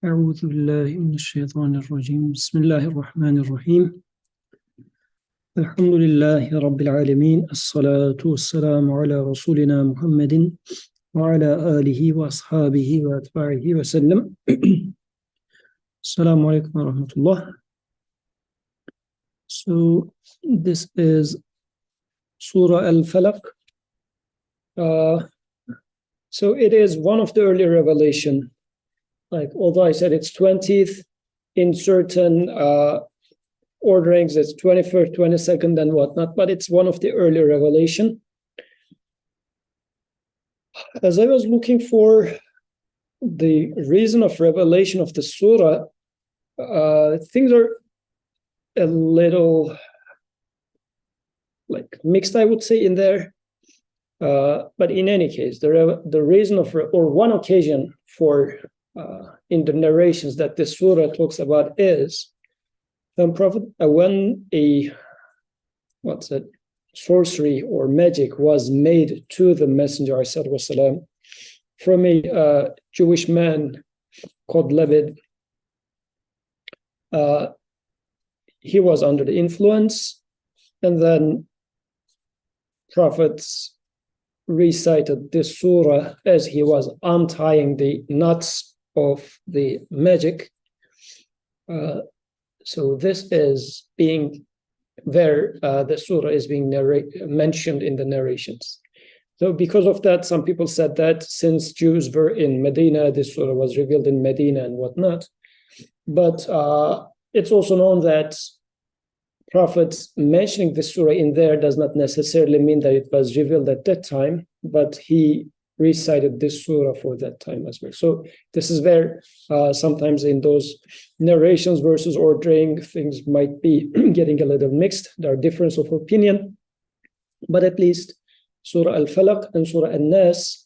أعوذ بالله من الشيطان الرجيم بسم الله الرحمن الرحيم الحمد لله رب العالمين الصلاة والسلام على رسولنا محمد وعلى آله وأصحابه وأتباعه وسلم Assalamu alaikum wa rahmatullah. So this is Surah Al-Falaq. So it is one of the early revelation. Like, although I said it's 20th, in certain orderings, it's 21st, 22nd, and whatnot, but it's one of the early revelation. As I was looking for the reason of revelation of the surah, things are a little like mixed, I would say, in there. But in any case, the reason of, or one occasion for in the narrations that the surah talks about is when a sorcery or magic was made to the Messenger والسلام, from a Jewish man called Labid. He was under the influence, and then prophets recited this surah as he was untying the knots of the magic. So this is being where the surah is being mentioned in the narrations. So because of that, some people said that since Jews were in Medina, this surah was revealed in Medina and whatnot. But it's also known that prophets mentioning the surah in there does not necessarily mean that it was revealed at that time, but he recited this surah for that time as well. So this is where sometimes in those narrations versus ordering, things might be getting a little mixed. There are difference of opinion, but at least Surah Al-Falaq and Surah An-Nas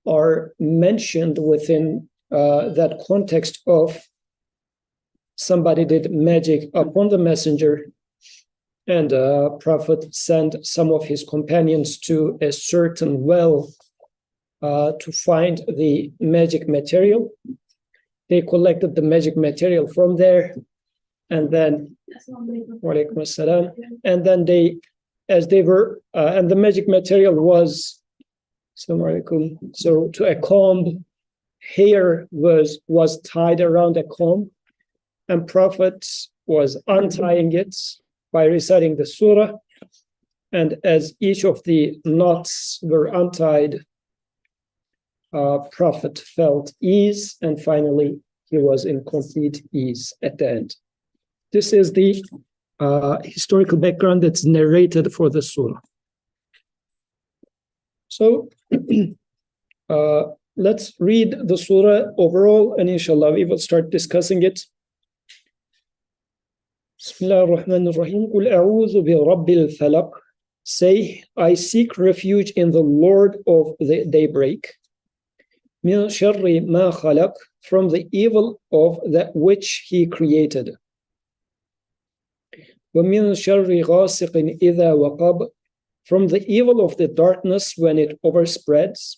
are mentioned within that context of somebody did magic upon the messenger, and Prophet sent some of his companions to a certain well to find the magic material. They collected the magic material from there, and then and then as they were, and the magic material was, so to a comb, hair was tied around a comb, and Prophet was untying it by reciting the surah, and as each of the knots were untied, Prophet felt ease, and finally he was in complete ease at the end. This is the historical background that's narrated for the surah. So let's read the surah overall, and inshallah we will start discussing it. Bismillah ar-Rahman ar-Rahim. Qul a'udhu bi Rabbil Falaq. Say, I seek refuge in the Lord of the daybreak. Min sharri ma khalaq, from the evil of that which he created. Wa min sharri ghasiqin idha waqab, from the evil of the darkness when it overspreads.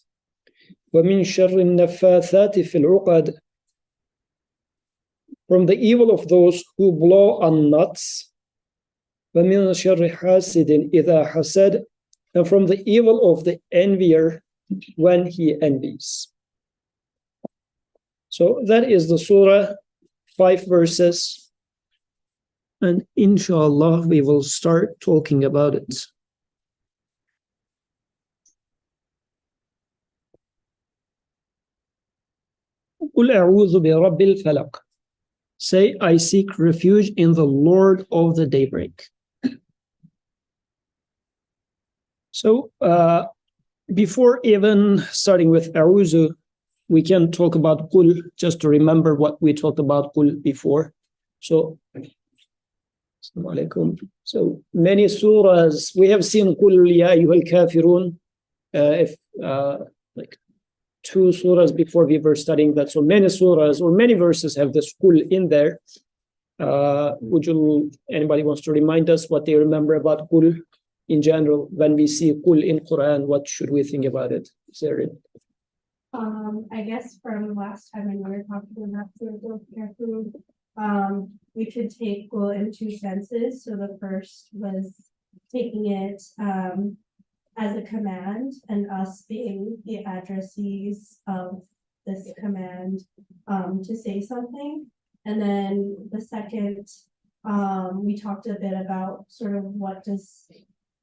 Wa min sharri naffathati fil uqad, from the evil of those who blow on nuts. Wa min sharri hasidin idha hasad, and from the evil of the envier when he envies. So that is the surah, 5 verses, and inshallah we will start talking about it. قُلْ أَعُوذُ بِرَبِّ الْفَلَقِ. Say, I seek refuge in the Lord of the daybreak. So before even starting with A'udhu, we can talk about Qul, just to remember what we talked about Qul before. So, Assalamu alaikum. So many surahs, we have seen Qul ya ayyuhal kafirun, like 2 surahs before we were studying that. So many surahs or many verses have this Qul in there. Anybody wants to remind us what they remember about Qul in general? When we see Qul in Quran, what should we think about it? Is there I guess from last time when we were talking about food, we could take goal in two senses. So the first was taking it as a command and us being the addressees of this command to say something. And then the second, we talked a bit about sort of what does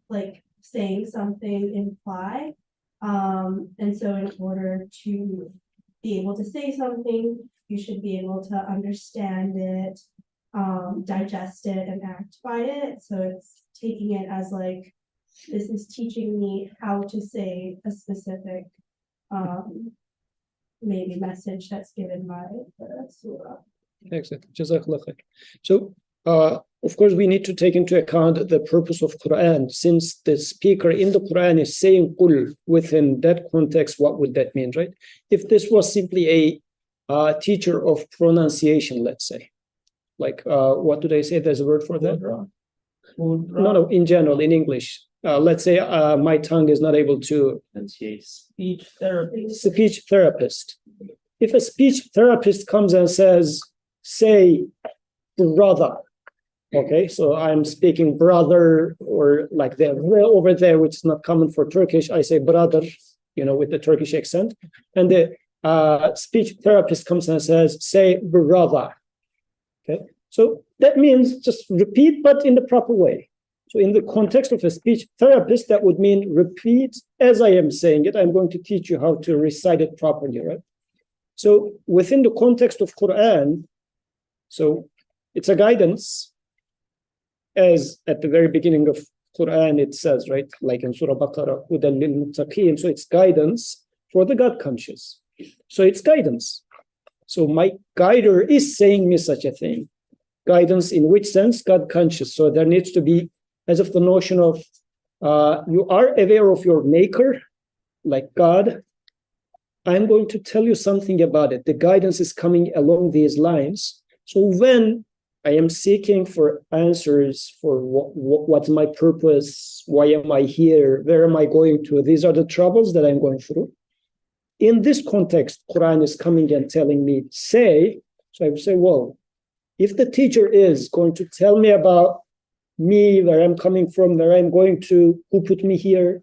like saying something imply. And so in order to be able to say something, you should be able to understand it, digest it, and act by it. So it's taking it as like, this is teaching me how to say a specific maybe message that's given by the surah. Excellent. Jazakallah khair. So, of course, we need to take into account the purpose of Quran. Since the speaker in the Quran is saying "qul" within that context, what would that mean, right? If this was simply a teacher of pronunciation, let's say, like what do they say? There's a word for that. No, in general, in English. Let's say my tongue is not able to speech therapist. Speech therapist. If a speech therapist comes and says, say, brother, okay, so I'm speaking brother, or like there over there, which is not common for Turkish, I say brother, with the Turkish accent, and the speech therapist comes and says, say brother, okay, so that means just repeat, but in the proper way. So in the context of a speech therapist, that would mean repeat as I am saying it. I'm going to teach you how to recite it properly, right? So within the context of Quran, so it's a guidance, as at the very beginning of Quran it says, right? Like in Surah Baqarah, Hudan lil Muttaqeen. So it's guidance for the God conscious. So it's guidance. So my guider is saying me such a thing. Guidance in which sense? God conscious. So there needs to be, as of the notion of you are aware of your maker, like God. I'm going to tell you something about it. The guidance is coming along these lines. So when I am seeking for answers for what's my purpose, why am I here, where am I going to, these are the troubles that I'm going through. In this context, Quran is coming and telling me, say, so I would say, well, if the teacher is going to tell me about me, where I'm coming from, where I'm going to, who put me here,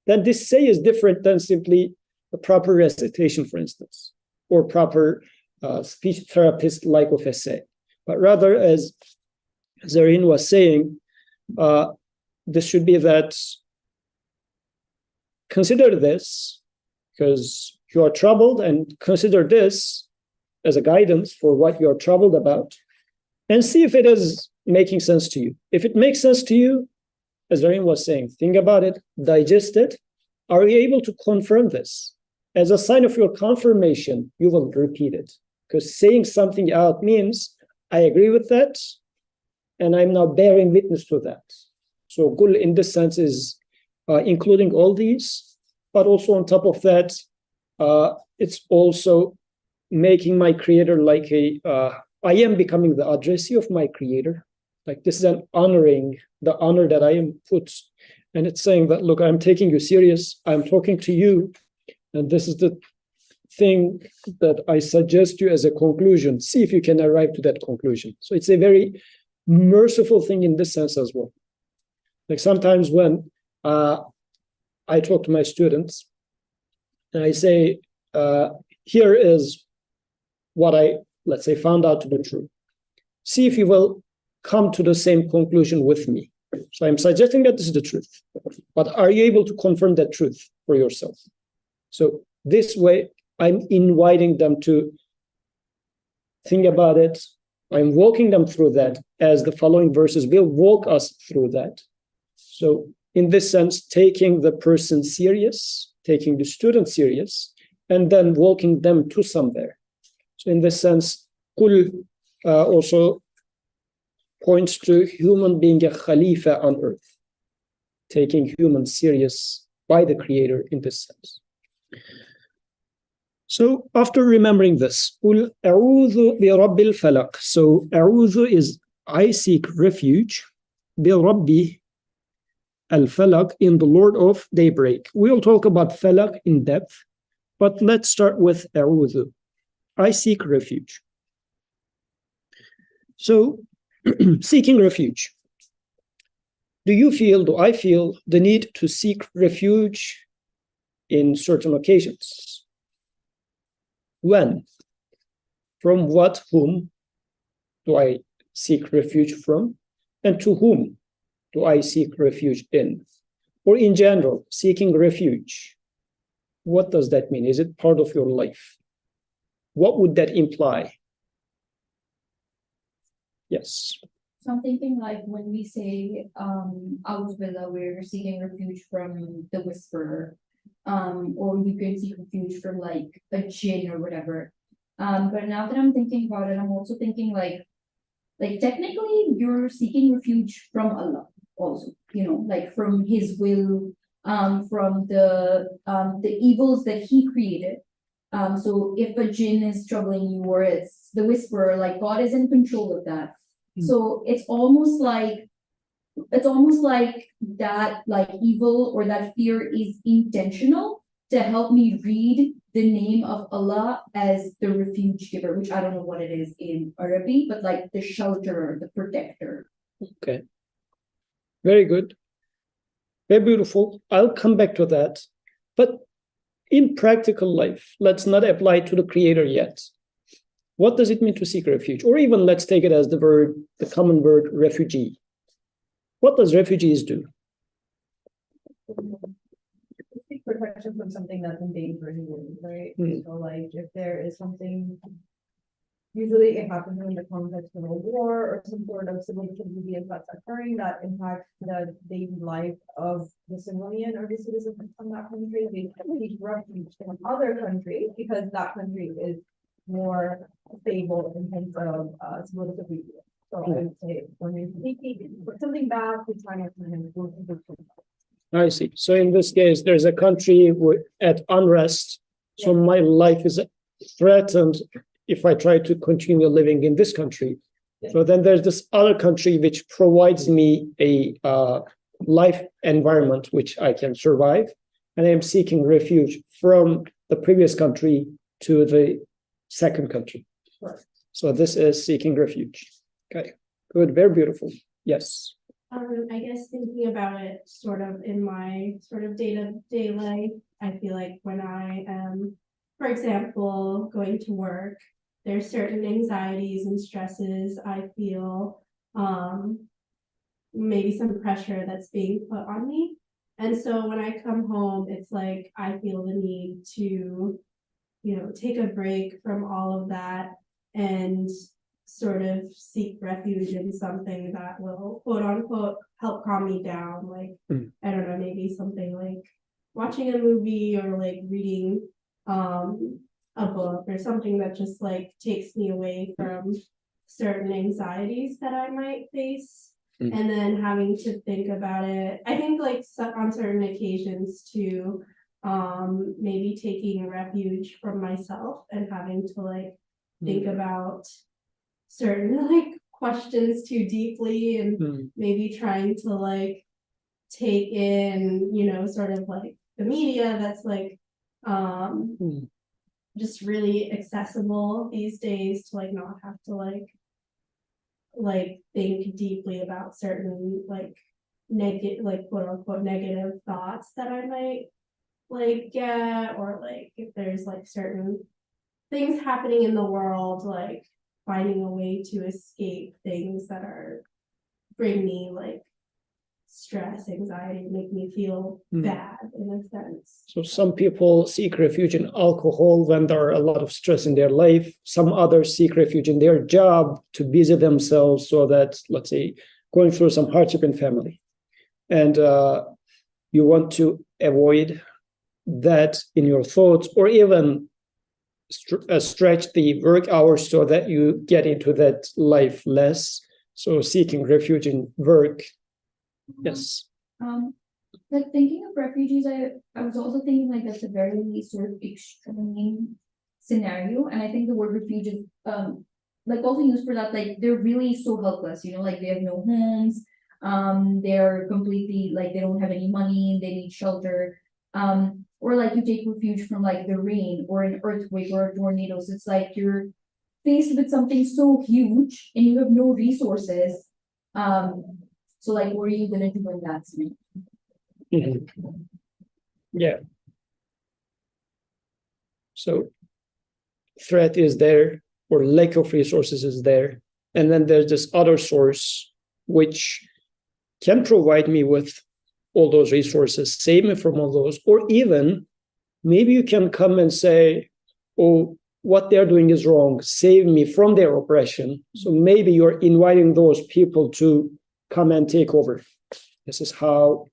then this say is different than simply a proper recitation, for instance, or proper speech therapist like of essay. But rather, as Zareen was saying, this should be that consider this because you are troubled, and consider this as a guidance for what you're troubled about, and see if it is making sense to you. If it makes sense to you, as Zareen was saying, think about it, digest it. Are you able to confirm this? As a sign of your confirmation, you will repeat it. Because saying something out means, I agree with that, and I'm now bearing witness to that. So Qul in this sense is including all these, but also on top of that, it's also making my creator like I am becoming the addressee of my creator. Like this is an honoring the honor that I am put. And it's saying that, look, I'm taking you serious. I'm talking to you. And this is the thing that I suggest you as a conclusion. See if you can arrive to that conclusion. So it's a very merciful thing in this sense as well. Like sometimes when I talk to my students and I say, here is what I, let's say, found out to be true. See if you will come to the same conclusion with me. So I'm suggesting that this is the truth, but are you able to confirm that truth for yourself? So this way, I'm inviting them to think about it. I'm walking them through that, as the following verses will walk us through that. So in this sense, taking the person serious, taking the student serious, and then walking them to somewhere. So in this sense, Qul also points to human being a Khalifa on earth, taking humans serious by the Creator in this sense. So after remembering this, Qul a'udhu bi rabbil falaq. So a'udhu is I seek refuge bi rabbi al falaq, in the Lord of daybreak. We'll talk about falaq in depth. But let's start with أعوذ. I seek refuge. So, seeking refuge. Do I feel the need to seek refuge in certain occasions? When? From what, whom do I seek refuge from? And to whom do I seek refuge in? Or in general, seeking refuge. What does that mean? Is it part of your life? What would that imply? Yes. So I'm thinking like when we say Auzubillah, we're seeking refuge from the whisperer, or you can seek refuge from like a jinn or whatever. But now that I'm thinking about it, I'm also thinking like technically you're seeking refuge from Allah also, like from His will, from the evils that He created. So if a jinn is troubling you or it's the whisperer, like God is in control of that. So it's almost like that like evil or that fear is intentional to help me read the name of Allah as the refuge giver, which I don't know what it is in Arabic, but like the shelterer, the protector. Okay. Very good. Very beautiful. I'll come back to that. But in practical life, let's not apply to the Creator yet. What does it mean to seek refuge? Or even let's take it as the common word, refugee. What does refugees do? Seek protection from something that's endangering you, right? So like if there is something, usually it happens in the context of a war or some sort of civil disobedience that's occurring that impacts the daily life of the civilian or the citizen from that country. They seek refuge in other countries because that country is more stable in terms of civil disobedience. So I would say when you're seeking for something bad, we try not to go to the. I see. So in this case, there's a country at unrest. So my life is threatened if I try to continue living in this country. So then there's this other country which provides me a life environment which I can survive. And I am seeking refuge from the previous country to the second country. Right. So this is seeking refuge. Okay, good, very beautiful. Yes. I guess thinking about it sort of in my sort of day-to-day life, I feel like when I am, for example, going to work, there's certain anxieties and stresses I feel, maybe some pressure that's being put on me. And so when I come home, it's like I feel the need to, take a break from all of that and sort of seek refuge in something that will quote unquote help calm me down. Like, I don't know, maybe something like watching a movie or like reading a book or something that just like takes me away from certain anxieties that I might face. And then having to think about it. I think like on certain occasions too, maybe taking refuge from myself and having to like think about certain like questions too deeply and maybe trying to like take in, sort of like the media that's like just really accessible these days to like not have to like think deeply about certain like negative, like quote unquote negative thoughts that I might like get, or like if there's like certain things happening in the world, like finding a way to escape things that bring me like stress, anxiety, make me feel bad in a sense. So some people seek refuge in alcohol when there are a lot of stress in their life. Some others seek refuge in their job to busy themselves so that, let's say, going through some hardship in family. And you want to avoid that in your thoughts, or even stretch the work hours so that you get into that life less. So seeking refuge in work. Yes. Like thinking of refugees, I was also thinking like that's a very sort of extreme scenario, and I think the word refuge is like also used for that, like they're really so helpless, like they have no homes, they're completely like they don't have any money, they need shelter. or like you take refuge from like the rain or an earthquake or tornadoes. It's like you're faced with something so huge and you have no resources. So like, what are you gonna do in that scenario? Mhm. Yeah. So threat is there, or lack of resources is there. And then there's this other source which can provide me with all those resources, save me from all those, or even maybe you can come and say, oh, what they're doing is wrong, save me from their oppression. So maybe you're inviting those people to come and take over. This is how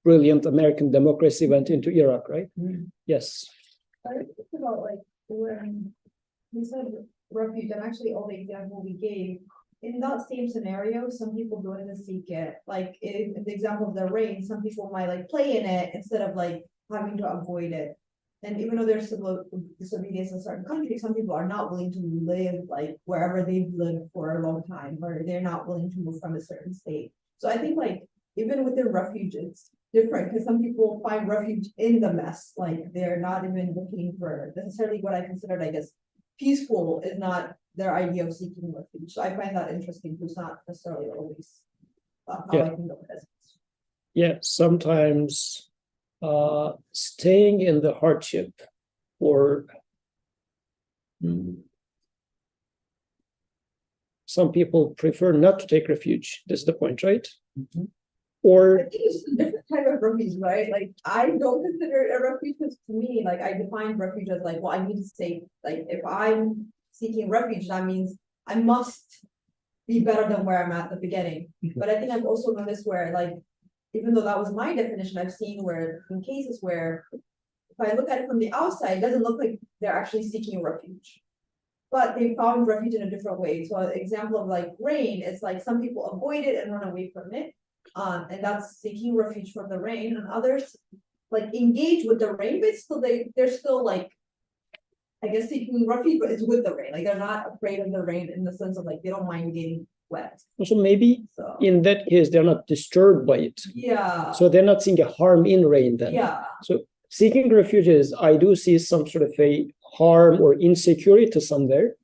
brilliant American democracy went into Iraq, right? Yes. I think about like when we said refuge, and actually all the example we gave, in that same scenario, some people go in to seek it. Like in the example of the rain, some people might like play in it instead of like having to avoid it. And even though there's civil disobedience in certain countries, some people are not willing to live like wherever they've lived for a long time, or they're not willing to move from a certain state. So I think like even within refuge, it's different because some people find refuge in the mess. Like they're not even looking for necessarily what I considered, I guess, peaceful is not their idea of seeking refuge. So I find that interesting. It's not necessarily always how I think of it. Yeah, sometimes staying in the hardship or some people prefer not to take refuge. That's the point, right? Mhm. Or I think it's a different type of refuge, right? Like I don't consider it a refuge because to me, like I define refuge as like, well, I need to stay. Like if I'm seeking refuge, that means I must be better than where I'm at the beginning. But I think I've also noticed where like, even though that was my definition, I've seen where in cases where if I look at it from the outside, it doesn't look like they're actually seeking refuge. But they found refuge in a different way. So an example of like rain, it's like some people avoid it and run away from it. And that's seeking refuge from the rain, and others like engage with the rain, but still they're still like, I guess seeking refuge, but it's with the rain. Like they're not afraid of the rain in the sense of like they don't mind getting wet. so maybe So in that case, they're not disturbed by it. yeah. So they're not seeing a harm in rain then. Yeah. So seeking refuge is, I do see some sort of a harm or insecurity somewhere.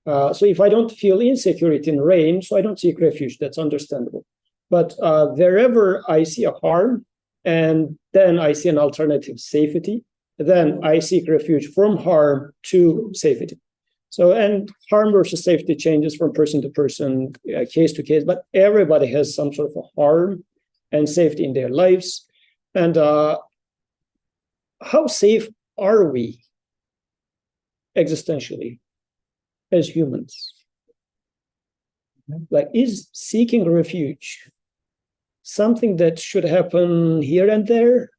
So if I don't feel insecurity in rain, so I don't seek refuge. That's understandable. But wherever I see a harm, and then I see an alternative, safety, then I seek refuge from harm to safety. So, and harm versus safety changes from person to person, case to case, but everybody has some sort of a harm and safety in their lives. And how safe are we existentially as humans? Like, is seeking refuge something that should happen here and there?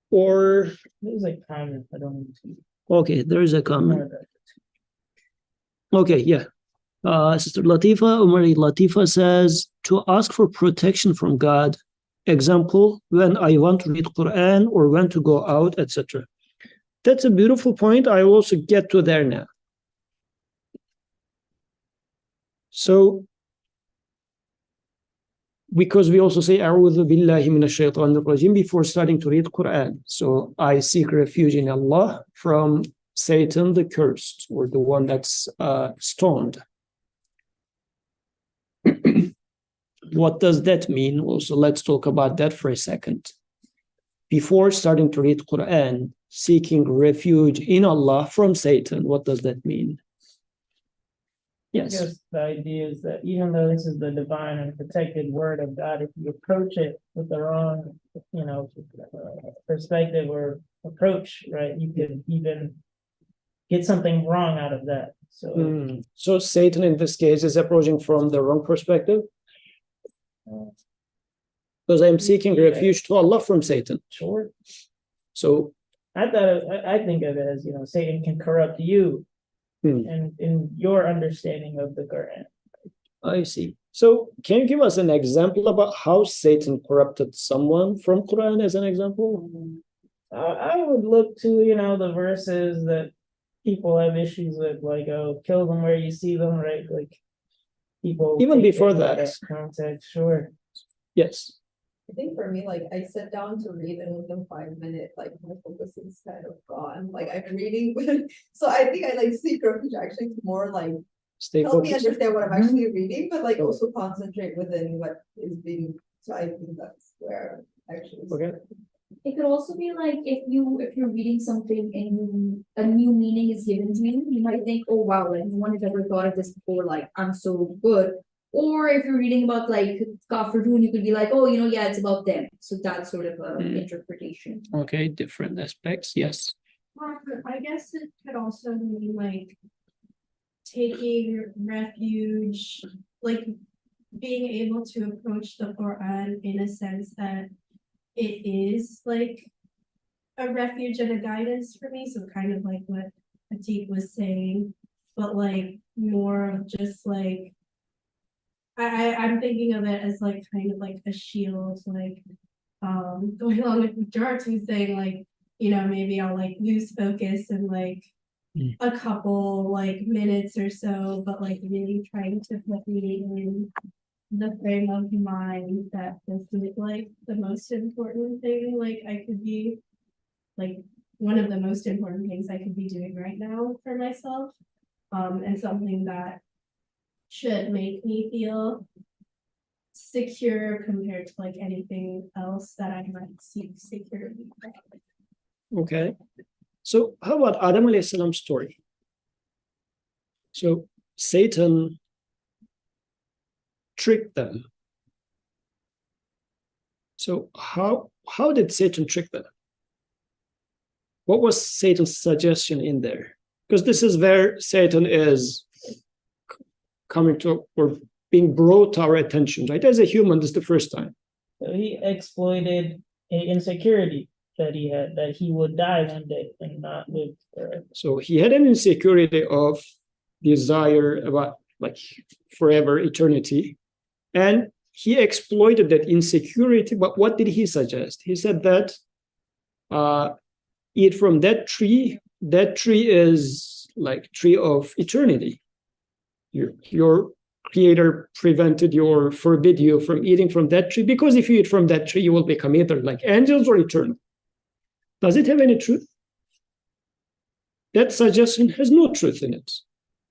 Or There's a comment. I don't need to. okay, there is a comment. Okay, yeah. Sister Latifa, Umari Latifa says, to ask for protection from God, example, when I want to read Quran or when to go out, etc. That's a beautiful point. I also get to there now. So, because we also say, A'udhu billahi minash shaitanir rajim before starting to read Quran. So I seek refuge in Allah from Satan the cursed, or the one that's stoned. What does that mean? Also, let's talk about that for a second. Before starting to read Quran, seeking refuge in Allah from Satan, what does that mean? Yes. I guess the idea is that even though this is the divine and protected word of God, if you approach it with the wrong, perspective or approach, right, you could even get something wrong out of that. So Satan in this case is approaching from the wrong perspective, because I'm seeking refuge to Allah from Satan. Sure. So I think of it as, Satan can corrupt you and in your understanding of the Quran. I see. So can you give us an example about how Satan corrupted someone from Quran as an example? I would look to, the verses that people have issues with, like, kill them where you see them, right? Like people Even before that. Context, sure. Yes. I think for me, like I sit down to read and within 5 minutes, like my focus is kind of gone. Like I'm reading, so I think I like seek refuge actually to more like Stay help me focused. understand what I'm actually reading, but like also concentrate within what is being. So I think that's where actually. Okay. It could also be like if you're reading something and a new meaning is given to you, you might think, oh wow, like no one has ever thought of this before, like I'm so good. Or if you're reading about like Kafirun, you could be like, oh, yeah, it's about them. So that's sort of a interpretation. Okay, different aspects, yes. I guess it could also mean like taking refuge, like being able to approach the Quran in a sense that it is like a refuge and a guidance for me. So kind of like what Atik was saying, but like more of just like I'm thinking of it as like kind of like a shield, like going along with what Jartu saying, like, maybe I'll like lose focus in like a couple like minutes or so, but like really trying to put me in the frame of mind that this is like the most important thing like I could be like one of the most important things I could be doing right now for myself. And something that should make me feel secure compared to like anything else that I might seek security from. Okay. So how about Adam alayhi salam's story? So Satan tricked them. So how did Satan trick them? What was Satan's suggestion in there? Because this is where Satan is coming to or being brought to our attention, right? As a human, this is the first time. So he exploited an insecurity that he had, that he would die one day and not live forever. So he had an insecurity of desire about like forever, eternity. And he exploited that insecurity. But what did he suggest? He said that eat from that tree. That tree is like tree of eternity. Your creator forbid you from eating from that tree, because if you eat from that tree, you will become either like angels or eternal. Does it have any truth? That suggestion has no truth in it.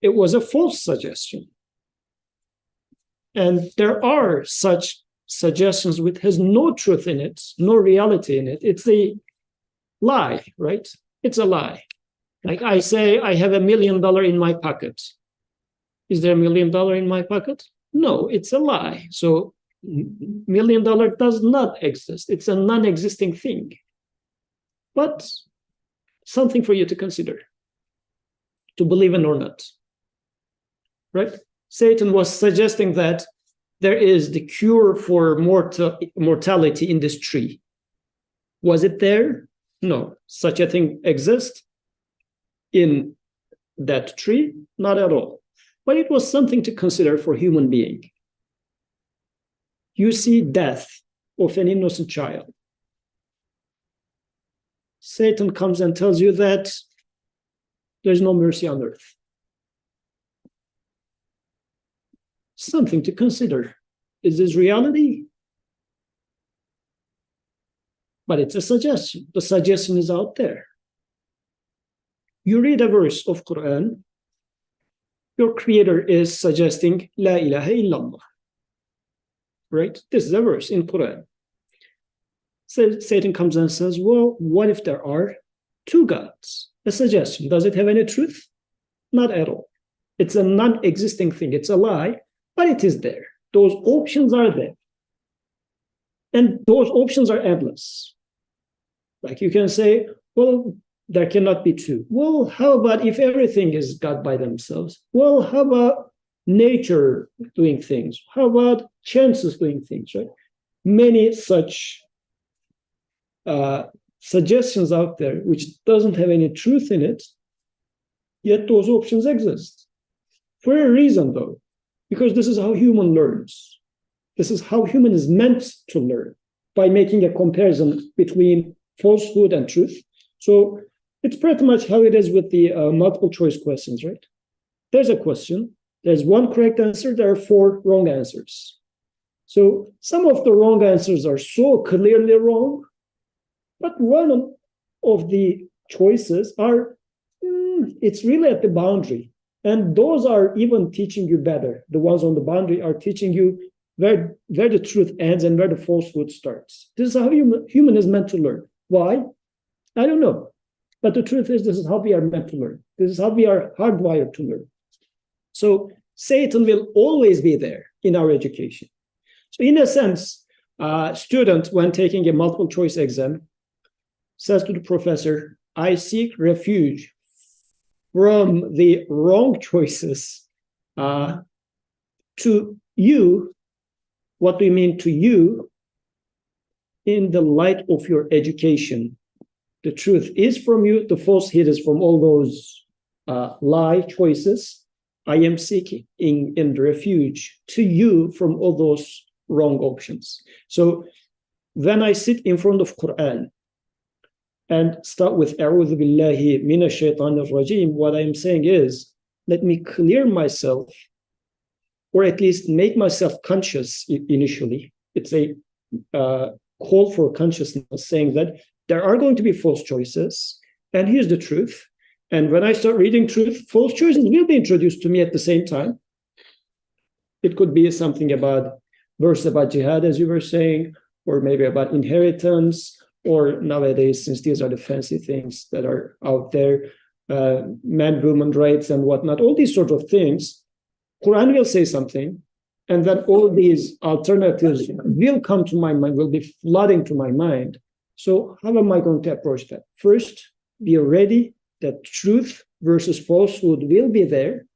It was a false suggestion. And there are such suggestions which has no truth in it, no reality in it. It's a lie, right? It's a lie. Like I say, I have $1 million in my pocket. Is there $1 million in my pocket? No, it's a lie. So $1 million does not exist. It's a non-existing thing. But something for you to consider, to believe in or not, right? Satan was suggesting that there is the cure for mortality in this tree. Was it there? No. Such a thing exists in that tree? Not at all. But it was something to consider for human being. You see death of an innocent child. Satan comes and tells you that there's no mercy on earth. Something to consider. Is this reality? But it's a suggestion. The suggestion is out there. You read a verse of Quran, your creator is suggesting La ilaha illallah. Right? This is a verse in Quran. So Satan comes and says, well, what if there are two gods? A suggestion. Does it have any truth? Not at all. It's a non-existing thing. It's a lie, but it is there. Those options are there. And those options are endless. Like you can say, well, there cannot be two. Well, how about if everything is God by themselves? Well, how about nature doing things? How about chances doing things, right? Many such suggestions out there which doesn't have any truth in it, yet those options exist. For a reason, though, because this is how human learns. This is how human is meant to learn, by making a comparison between falsehood and truth. So it's pretty much how it is with the multiple choice questions, right? There's a question, there's one correct answer, there are 4 wrong answers. So some of the wrong answers are so clearly wrong, but one of the choices are, it's really at the boundary. And those are even teaching you better. The ones on the boundary are teaching you where the truth ends and where the falsehood starts. This is how human is meant to learn. Why? I don't know. But the truth is, this is how we are meant to learn. This is how we are hardwired to learn. So Satan will always be there in our education. So in a sense, a student, when taking a multiple choice exam, says to the professor, I seek refuge from the wrong choices. To you, what do you mean to you in the light of your education? The truth is from you, the falsehood is from all those lie choices. I am seeking in refuge to you from all those wrong options. So when I sit in front of Quran and start with A'udhu billahi minash shaitanir rajim, what I'm saying is, let me clear myself, or at least make myself conscious initially. It's a call for consciousness, saying that there are going to be false choices, and here's the truth. And when I start reading truth, false choices will be introduced to me at the same time. It could be something about verse about jihad, as you were saying, or maybe about inheritance, or nowadays, since these are the fancy things that are out there, man-woman rights and whatnot, all these sort of things, Quran will say something, and then all these alternatives will come to my mind, will be flooding to my mind. So how am I going to approach that? First, be ready that truth versus falsehood will be there.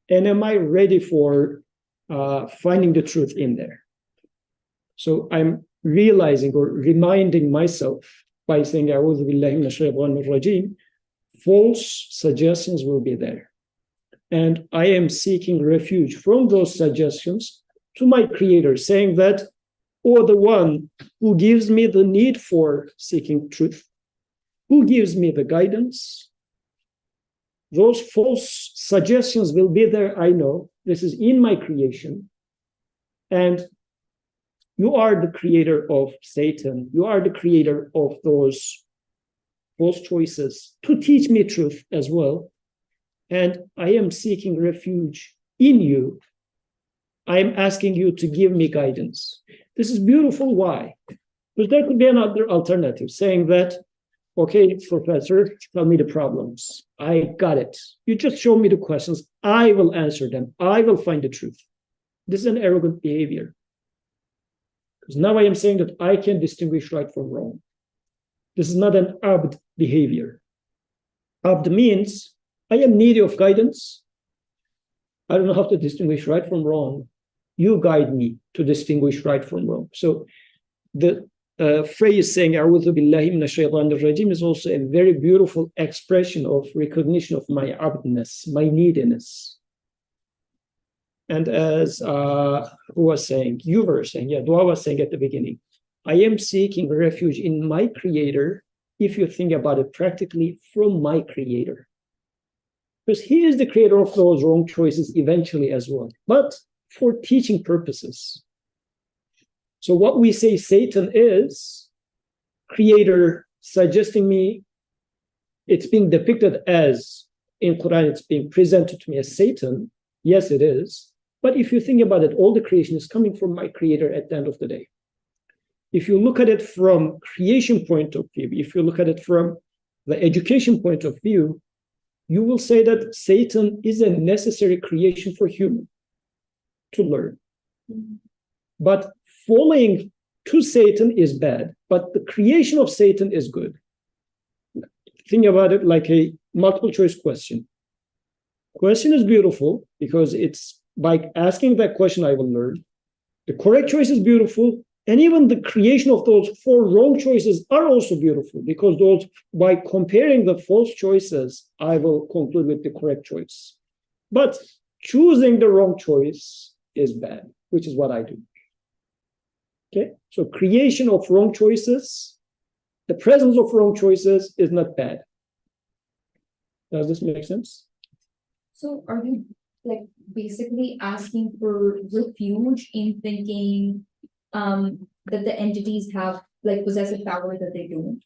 And am I ready for finding the truth in there? So I'm realizing or reminding myself by saying, A'udhu billahi minash shaitanir rajim, false suggestions will be there. And I am seeking refuge from those suggestions to my Creator, saying that, or the one who gives me the need for seeking truth, who gives me the guidance. Those false suggestions will be there, I know. This is in my creation. And you are the creator of Satan. You are the creator of those false choices to teach me truth as well. And I am seeking refuge in you. I am asking you to give me guidance. This is beautiful. Why? Because there could be another alternative, saying that, okay, professor, tell me the problems. I got it. You just show me the questions. I will answer them. I will find the truth. This is an arrogant behavior. Because now I am saying that I can distinguish right from wrong. This is not an abd behavior. Abd means I am needy of guidance. I don't know how to distinguish right from wrong. You guide me to distinguish right from wrong. So the phrase saying A'udhu billahi minash shaitanir rajim is also a very beautiful expression of recognition of my abdness, my neediness. And as who was saying, you were saying, yeah, Dua was saying at the beginning, I am seeking refuge in my Creator, if you think about it practically, from my Creator. Because He is the creator of those wrong choices eventually as well, but for teaching purposes. So what we say Satan is, creator suggesting me, it's being depicted as, in Quran, it's being presented to me as Satan. Yes, it is. But if you think about it, all the creation is coming from my Creator at the end of the day. If you look at it from creation point of view, if you look at it from the education point of view, you will say that Satan is a necessary creation for human to learn. But following to Satan is bad, but the creation of Satan is good. Think about it like a multiple choice question. Question is beautiful because it's by asking that question I will learn. The correct choice is beautiful, and even the creation of those four wrong choices are also beautiful because those, by comparing the false choices, I will conclude with the correct choice. But choosing the wrong choice is bad, which is what I do. Okay, so creation of wrong choices, the presence of wrong choices is not bad. Does this make sense? So are you like basically asking for refuge in thinking that the entities have like possessive power that they don't?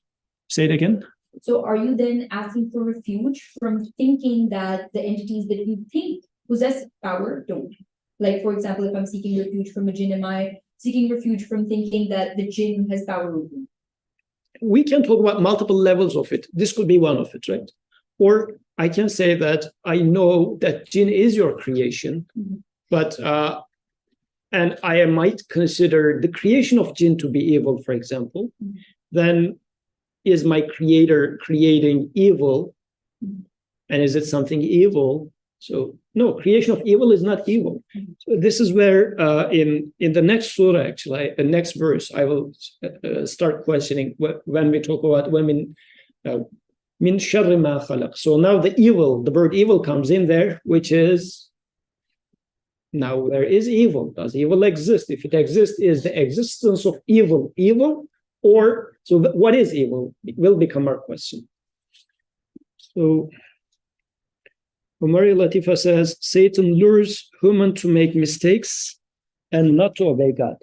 Say it again. So are you then asking for refuge from thinking that the entities that you think possess power don't? Like, for example, if I'm seeking refuge from a jinn, am I seeking refuge from thinking that the jinn has power over me? We can talk about multiple levels of it. This could be one of it, right? Or I can say that I know that jinn is your creation, but and I might consider the creation of jinn to be evil, for example. Then is my creator creating evil? And is it something evil? So no, creation of evil is not evil. So this is where in the next surah, actually, the next verse, I will start questioning when we talk about women. Min sharri ma khalaq. So now the evil, the word evil comes in there, which is now there is evil. Does evil exist? If it exists, is the existence of evil evil? Or so what is evil? It will become our question. So Umari Latifa says, Satan lures human to make mistakes and not to obey God.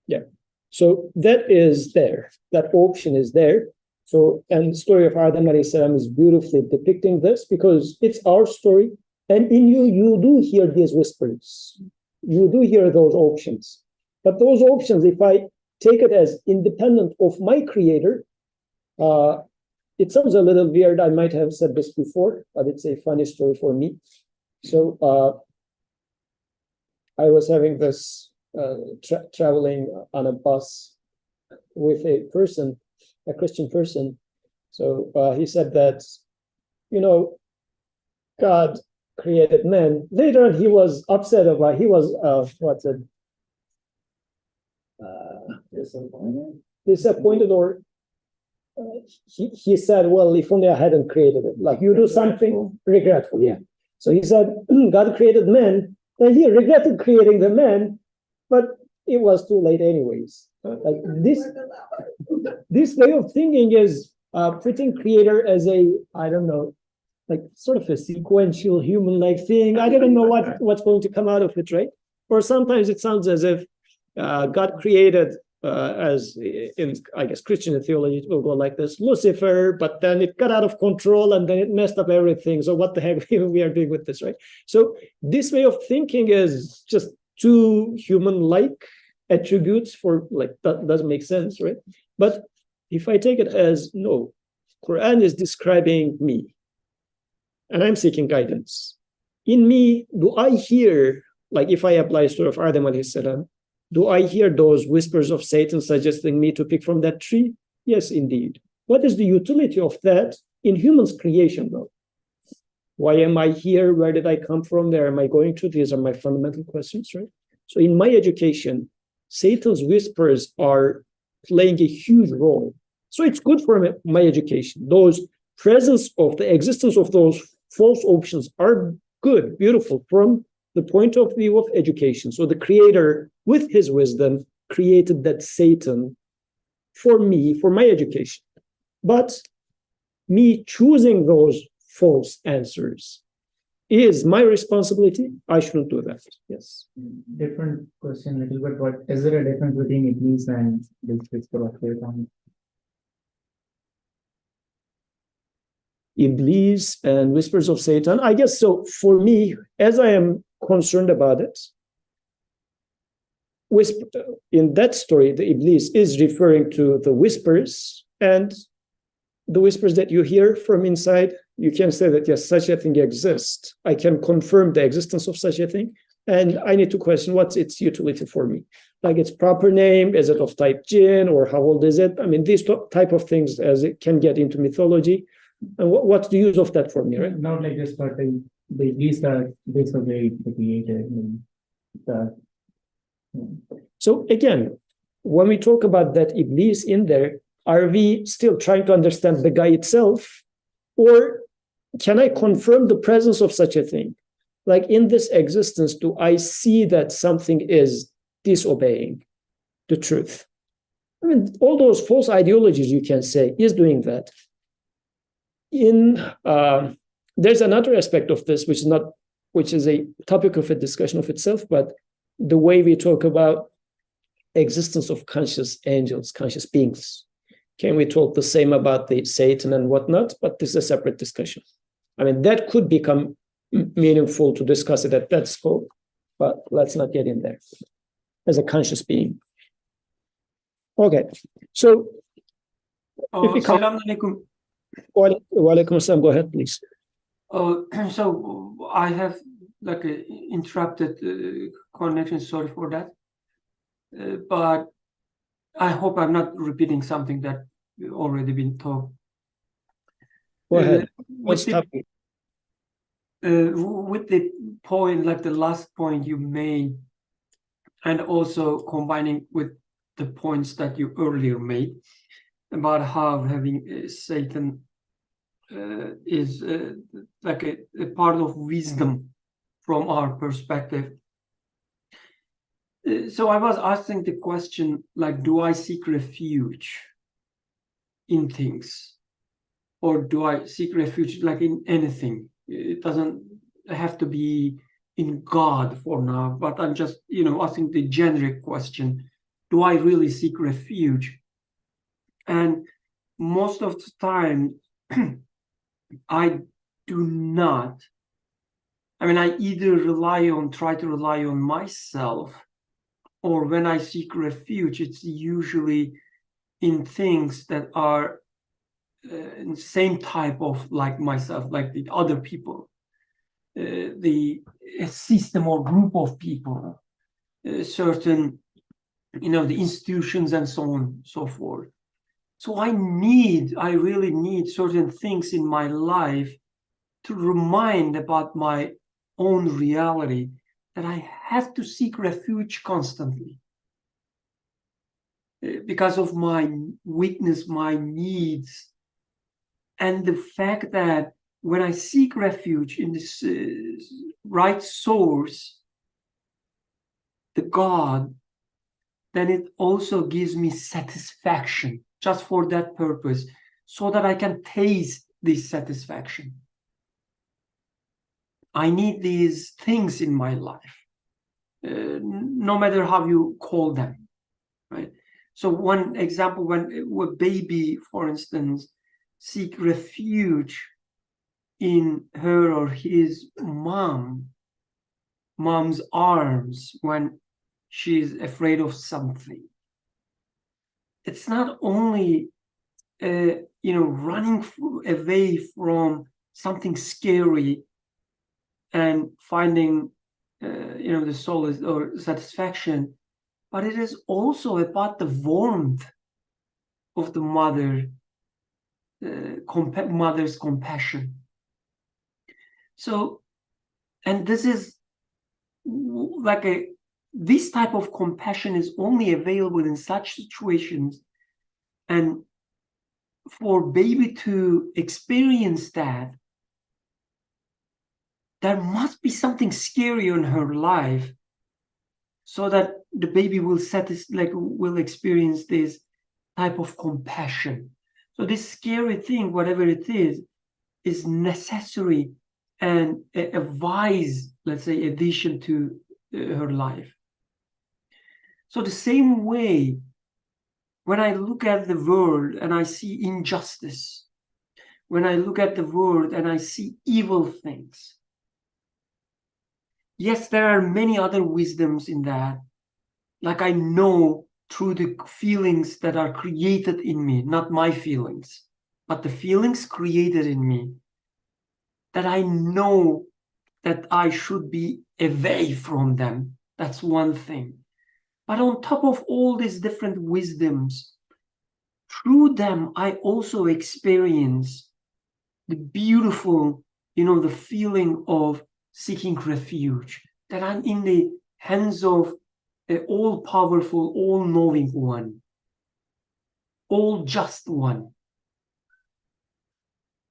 Yeah. So that is there. That option is there. So, and the story of Adam alayhi salam is beautifully depicting this because it's our story. And in you, you do hear these whispers. You do hear those options. But those options, if I take it as independent of my creator, it sounds a little weird. I might have said this before, but it's a funny story for me. So I was having this traveling on a bus with a person, a Christian person. So he said that, God created man. Later on, he was upset about, he was, disappointed or he said, well, if only I hadn't created it. Like you do something regretful, yeah. So he said, God created man, and he regretted creating the man, but it was too late anyways. Like this way of thinking is putting creator as a, I don't know, like sort of a sequential human-like thing. I don't know what's going to come out of it, right? Or sometimes it sounds as if God created as in, I guess, Christian theology, it will go like this, Lucifer, but then it got out of control and then it messed up everything. So what the heck we are doing with this, right? So this way of thinking is just too human-like attributes for, like, that doesn't make sense, right? But if I take it as, no, Quran is describing me and I'm seeking guidance. In me, do I hear, like if I apply story of Adam alayhi salam, do I hear those whispers of Satan suggesting me to pick from that tree? Yes, indeed. What is the utility of that in humans' creation, though? Why am I here? Where did I come from? Where am I going to? These are my fundamental questions, right? So in my education, Satan's whispers are playing a huge role. So it's good for my education. Those presence of the existence of those false options are good, beautiful from the point of view of education. So the creator, with his wisdom, created that Satan for me, for my education. But me choosing those false answers is my responsibility. I shouldn't do that. Yes. Different question, little bit. What is there a difference between Iblis and this whisper of Satan? Iblis and whispers of Satan. I guess so. For me, as I am concerned about it, in that story, the Iblis is referring to the whispers, and the whispers that you hear from inside, you can say that, yes, such a thing exists. I can confirm the existence of such a thing, and I need to question what's its utility for me. Like its proper name, is it of type jinn, or how old is it? I mean, these type of things as it can get into mythology. And what's the use of that for me, right? Not like this, but the Iblis that disobeyed the creator. So again, when we talk about that Iblis in there, are we still trying to understand the guy itself? Or can I confirm the presence of such a thing? Like in this existence, do I see that something is disobeying the truth? I mean, all those false ideologies, you can say, is doing that. There's another aspect of this, which is a topic of a discussion of itself, but the way we talk about existence of conscious angels, conscious beings. Can we talk the same about the Satan and whatnot? But this is a separate discussion. I mean, that could become meaningful to discuss it at that scope, but let's not get in there as a conscious being. Okay, so if we come, Selamünaleyküm. Walaikum assalam, go ahead, please. So I have like a interrupted connection. Sorry for that. But I hope I'm not repeating something that already been taught. Go ahead. With the point, like the last point you made, and also combining with the points that you earlier made about how having Satan is like a part of wisdom from our perspective. So I was asking the question, like, do I seek refuge in things? Or do I seek refuge like in anything? It doesn't have to be in God for now, but I'm just, asking the generic question, do I really seek refuge? And most of the time, I do not. I mean, I either try to rely on myself, or when I seek refuge, it's usually in things that are in the same type of like myself, like the other people, the system or group of people, certain, the institutions and so on and so forth. So I really need certain things in my life to remind about my own reality, that I have to seek refuge constantly because of my weakness, my needs, and the fact that when I seek refuge in this right source, the God, then it also gives me satisfaction just for that purpose, so that I can taste this satisfaction. I need these things in my life, no matter how you call them, right? So one example, when a baby, for instance, seek refuge in her or his mom's arms when she's afraid of something, it's not only running away from something scary and finding the solace or satisfaction, but it is also about the warmth of the mother's compassion. So, and this is like this type of compassion is only available in such situations, and for baby to experience that, there must be something scary in her life, so that the baby will experience this type of compassion. So this scary thing, whatever it is necessary and a wise, let's say, addition to her life. So the same way, when I look at the world and I see injustice, when I look at the world and I see evil things, yes, there are many other wisdoms in that. Like I know through the feelings that are created in me, not my feelings, but the feelings created in me, that I know that I should be away from them. That's one thing. But on top of all these different wisdoms, through them, I also experience the beautiful, the feeling of seeking refuge, that I'm in the hands of an all-powerful, all-knowing one, all-just one.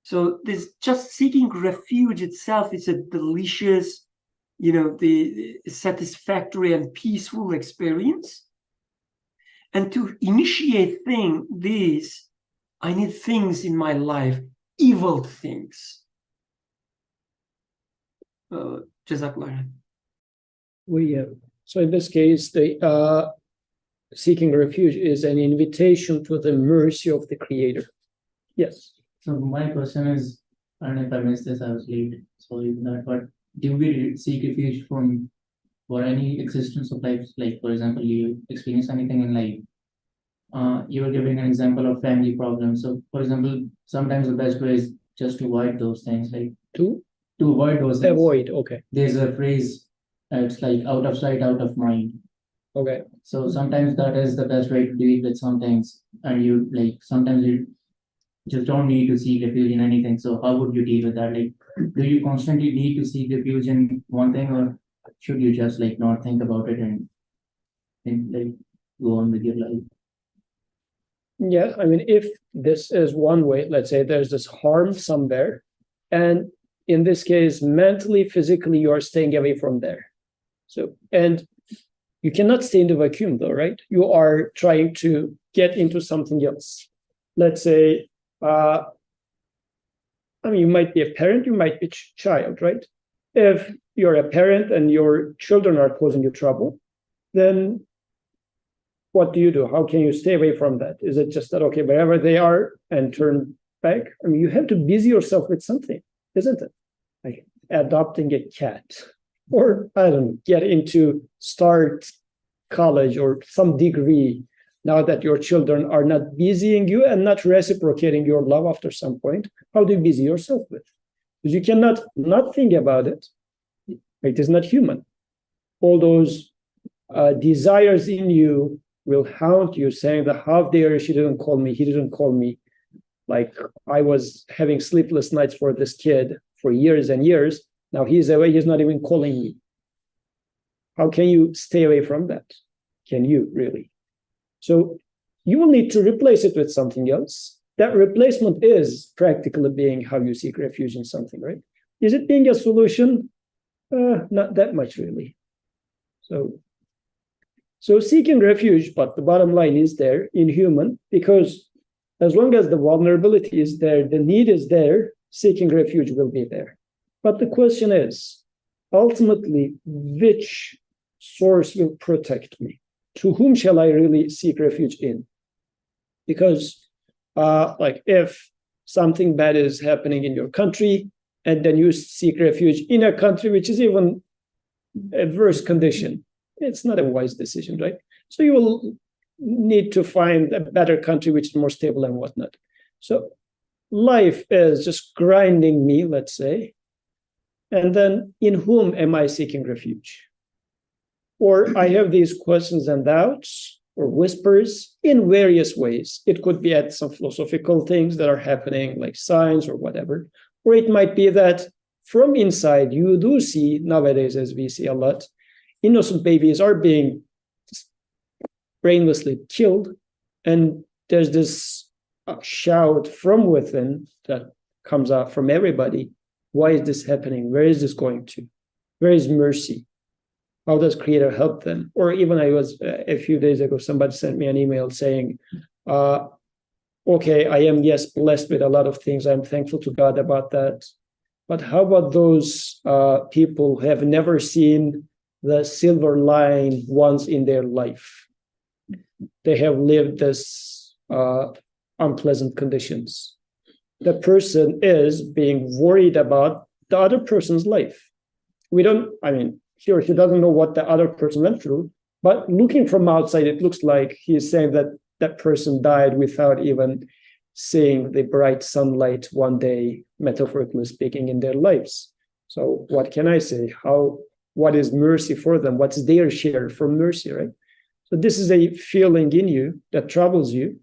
So this just seeking refuge itself is a delicious, the satisfactory and peaceful experience. And to initiate this, I need things in my life, evil things. Jazakallah. So in this case, seeking refuge is an invitation to the mercy of the Creator. Yes. So my question is, I don't know if I missed this, I was late, sorry for that, but do we seek refuge from for any existence of life? Like, for example, you experience anything in life. You were giving an example of family problems. So, for example, sometimes the best way is just to avoid those things, like To avoid those things. avoid. Okay. There's a phrase, it's like out of sight, out of mind. Okay. So sometimes that is the best way to deal with some things, and you like sometimes you just don't need to seek refuge in anything. So how would you deal with that? Like, do you constantly need to seek refuge in one thing, or should you just like not think about it and like go on with your life? Yeah, I mean, if this is one way, let's say there's this harm somewhere, and in this case, mentally, physically, you are staying away from there. So, and you cannot stay in the vacuum though, right? You are trying to get into something else. Let's say, I mean, you might be a parent, you might be a child, right? If you're a parent and your children are causing you trouble, then what do you do? How can you stay away from that? Is it just that, okay, wherever they are and turn back? I mean, you have to busy yourself with something, isn't it? Like adopting a cat, or I don't know, start college or some degree now that your children are not busying you and not reciprocating your love after some point. How do you busy yourself with? Because you cannot not think about it. It is not human. All those desires in you will haunt you, saying that how dare she didn't call me, he didn't call me. Like I was having sleepless nights for this kid for years and years. Now he's away, he's not even calling me. How can you stay away from that? Can you really? So you will need to replace it with something else. That replacement is practically being how you seek refuge in something, right? Is it being a solution? Not that much, really. So seeking refuge, but the bottom line is there in human, because as long as the vulnerability is there, the need is there, seeking refuge will be there. But the question is, ultimately, which source will protect me? To whom shall I really seek refuge in? Because like if something bad is happening in your country, and then you seek refuge in a country which is even a worse condition, it's not a wise decision, right? So you will need to find a better country which is more stable and whatnot. So life is just grinding me, let's say, and then in whom am I seeking refuge? Or I have these questions and doubts or whispers in various ways. It could be at some philosophical things that are happening, like science or whatever. Or it might be that from inside, you do see nowadays, as we see a lot, innocent babies are being brainlessly killed. And there's this shout from within that comes out from everybody. Why is this happening? Where is this going to? Where is mercy? How does Creator help them? Or even a few days ago, somebody sent me an email saying, okay, I am, yes, blessed with a lot of things. I'm thankful to God about that. But how about those people who have never seen the silver line once in their life? They have lived this unpleasant conditions. The person is being worried about the other person's life. He or she doesn't know what the other person went through, but looking from outside, it looks like he's saying that that person died without even seeing the bright sunlight one day, metaphorically speaking, in their lives. So what can I say? What is mercy for them? What's their share for mercy, right? So this is a feeling in you that troubles you.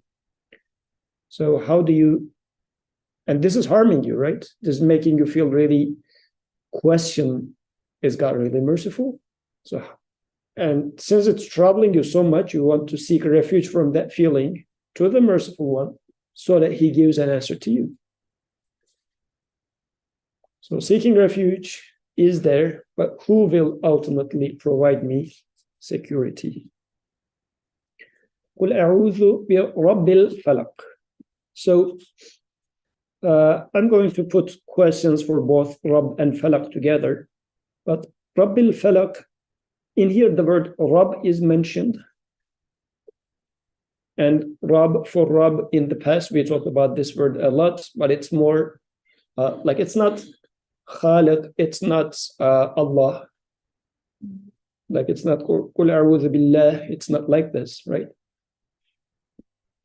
So how do you, and this is harming you, right? This is making you feel really question, is God really merciful? So, and since it's troubling you so much, you want to seek refuge from that feeling to the merciful one so that he gives an answer to you. So seeking refuge is there, but who will ultimately provide me security? قُلْ أَعُوذُ بِرَبِّ الْفَلَقِ. So I'm going to put questions for both Rabb and Falaq together. But Rabb al-Falaq, in here the word Rabb is mentioned. And Rabb, for Rabb in the past, we talked about this word a lot, but it's more like it's not Khaliq, it's not Allah. Like it's not Qul a'udhu billah, it's not like this, right?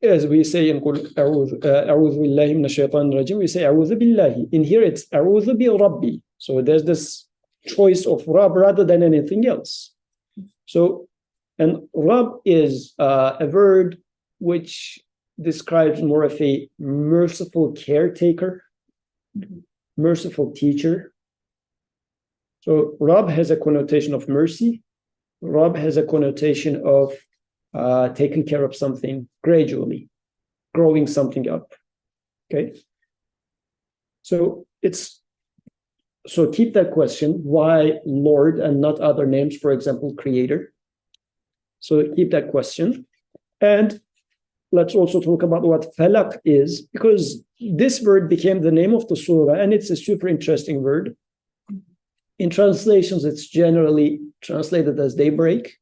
As we say in Qul a'udhu billahi minash shaitanir rajim, we say a'udhu billahi. In here it's a'udhu bi rabbi. So there's this choice of Rabb rather than anything else. So, and Rabb is a word which describes more of a merciful caretaker, merciful teacher. So Rabb has a connotation of mercy. Rabb has a connotation of taking care of something gradually, growing something up. Okay. So keep that question, why Lord and not other names, for example, Creator. So keep that question. And let's also talk about what Falaq is, because this word became the name of the surah, and it's a super interesting word. In translations, it's generally translated as daybreak,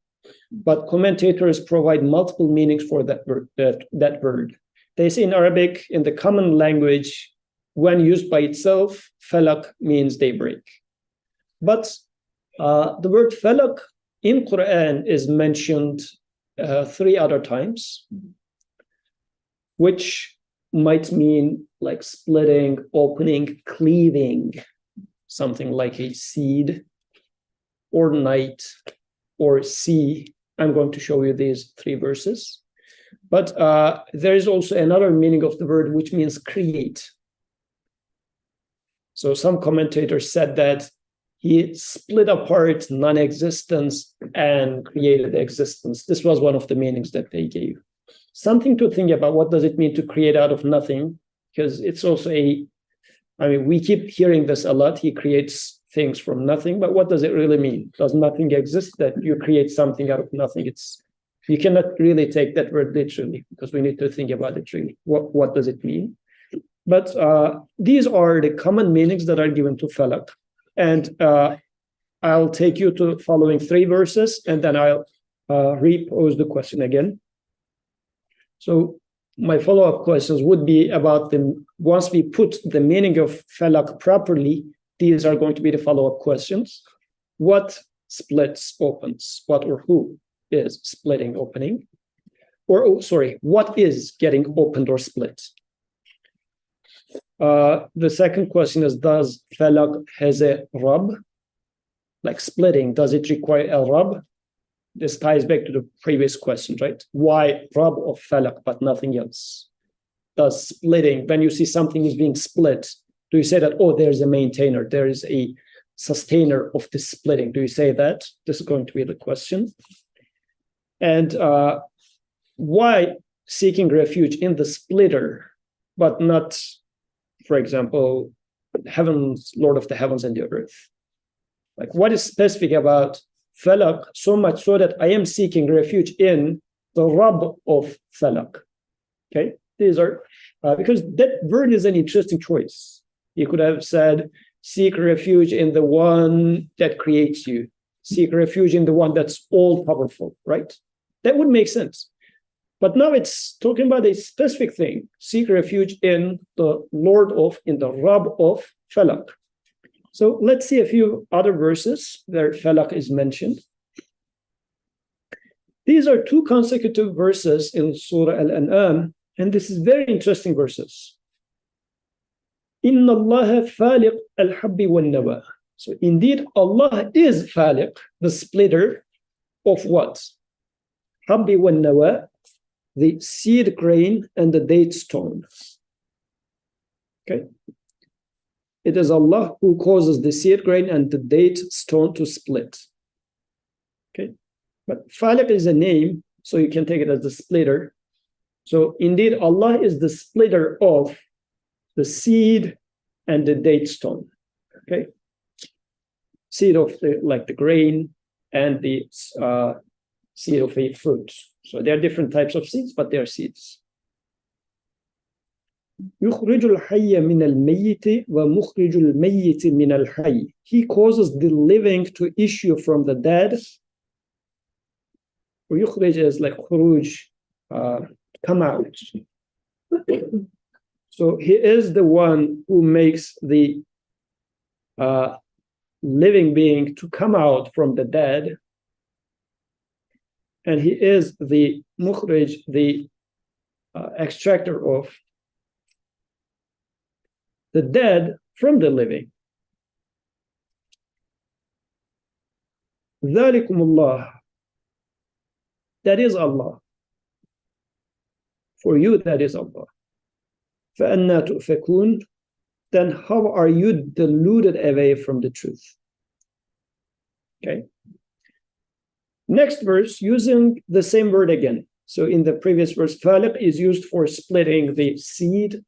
but commentators provide multiple meanings for that word. That word. They say in Arabic, in the common language, when used by itself, Falaq means daybreak. But the word Falaq in Quran is mentioned 3 other times, which might mean like splitting, opening, cleaving, something like a seed or night or sea. I'm going to show you these 3 verses. But there is also another meaning of the word, which means create. So some commentators said that he split apart non-existence and created existence. This was one of the meanings that they gave. Something to think about. What does it mean to create out of nothing? Because it's also we keep hearing this a lot. He creates things from nothing, but what does it really mean? Does nothing exist that you create something out of nothing? You cannot really take that word literally, because we need to think about it really. What does it mean? But these are the common meanings that are given to Falaq. And I'll take you to the following 3 verses, and then I'll repose the question again. So my follow-up questions would be about once we put the meaning of Falaq properly, these are going to be the follow-up questions. What splits, opens? What or who is splitting, opening? What is getting opened or split? The second question is, does Falaq has a Rabb? Like splitting, does it require a Rabb? This ties back to the previous question, right? Why Rabb of Falaq, but nothing else? Does splitting, when you see something is being split, do you say that, oh, there's a maintainer, there is a sustainer of the splitting? Do you say that? This is going to be the question. And why seeking refuge in the splitter, but not, for example, heavens, Lord of the heavens and the earth? Like, what is specific about Falaq so much so that I am seeking refuge in the Rabb of Falaq? Okay, these are because that word is an interesting choice. You could have said, seek refuge in the one that creates you, seek refuge in the one that's all powerful, right? That would make sense. But now it's talking about a specific thing, seek refuge in the in the Rabb of Falaq. So let's see a few other verses where Falaq is mentioned. These are 2 consecutive verses in Surah Al-An'am, and this is very interesting verses. Inna Allah faliq al-habbi wal-nawa. So indeed, Allah is faliq, the splitter of what? Habbi wal-nawa, the seed grain and the date stone. Okay. It is Allah who causes the seed grain and the date stone to split. Okay. But Falaq is a name, so you can take it as the splitter. So indeed, Allah is the splitter of the seed and the date stone. Okay. Seed of the grain and the seed of a fruit. So there are different types of seeds, but they are seeds. يخرج الحي من الميت ومخرج الميت من الحي. He causes the living to issue from the dead. يخرج is like خروج, come out. So he is the one who makes the living being to come out from the dead. And he is the mukhrij, the extractor of the dead from the living. ذَلِكُمُ اللَّهُ. That is Allah. For you, that is Allah. فَأَنَّا تُؤْفَكُونَ. Then how are you deluded away from the truth? Okay. Next verse, using the same word again. So in the previous verse, Falaq is used for splitting the seed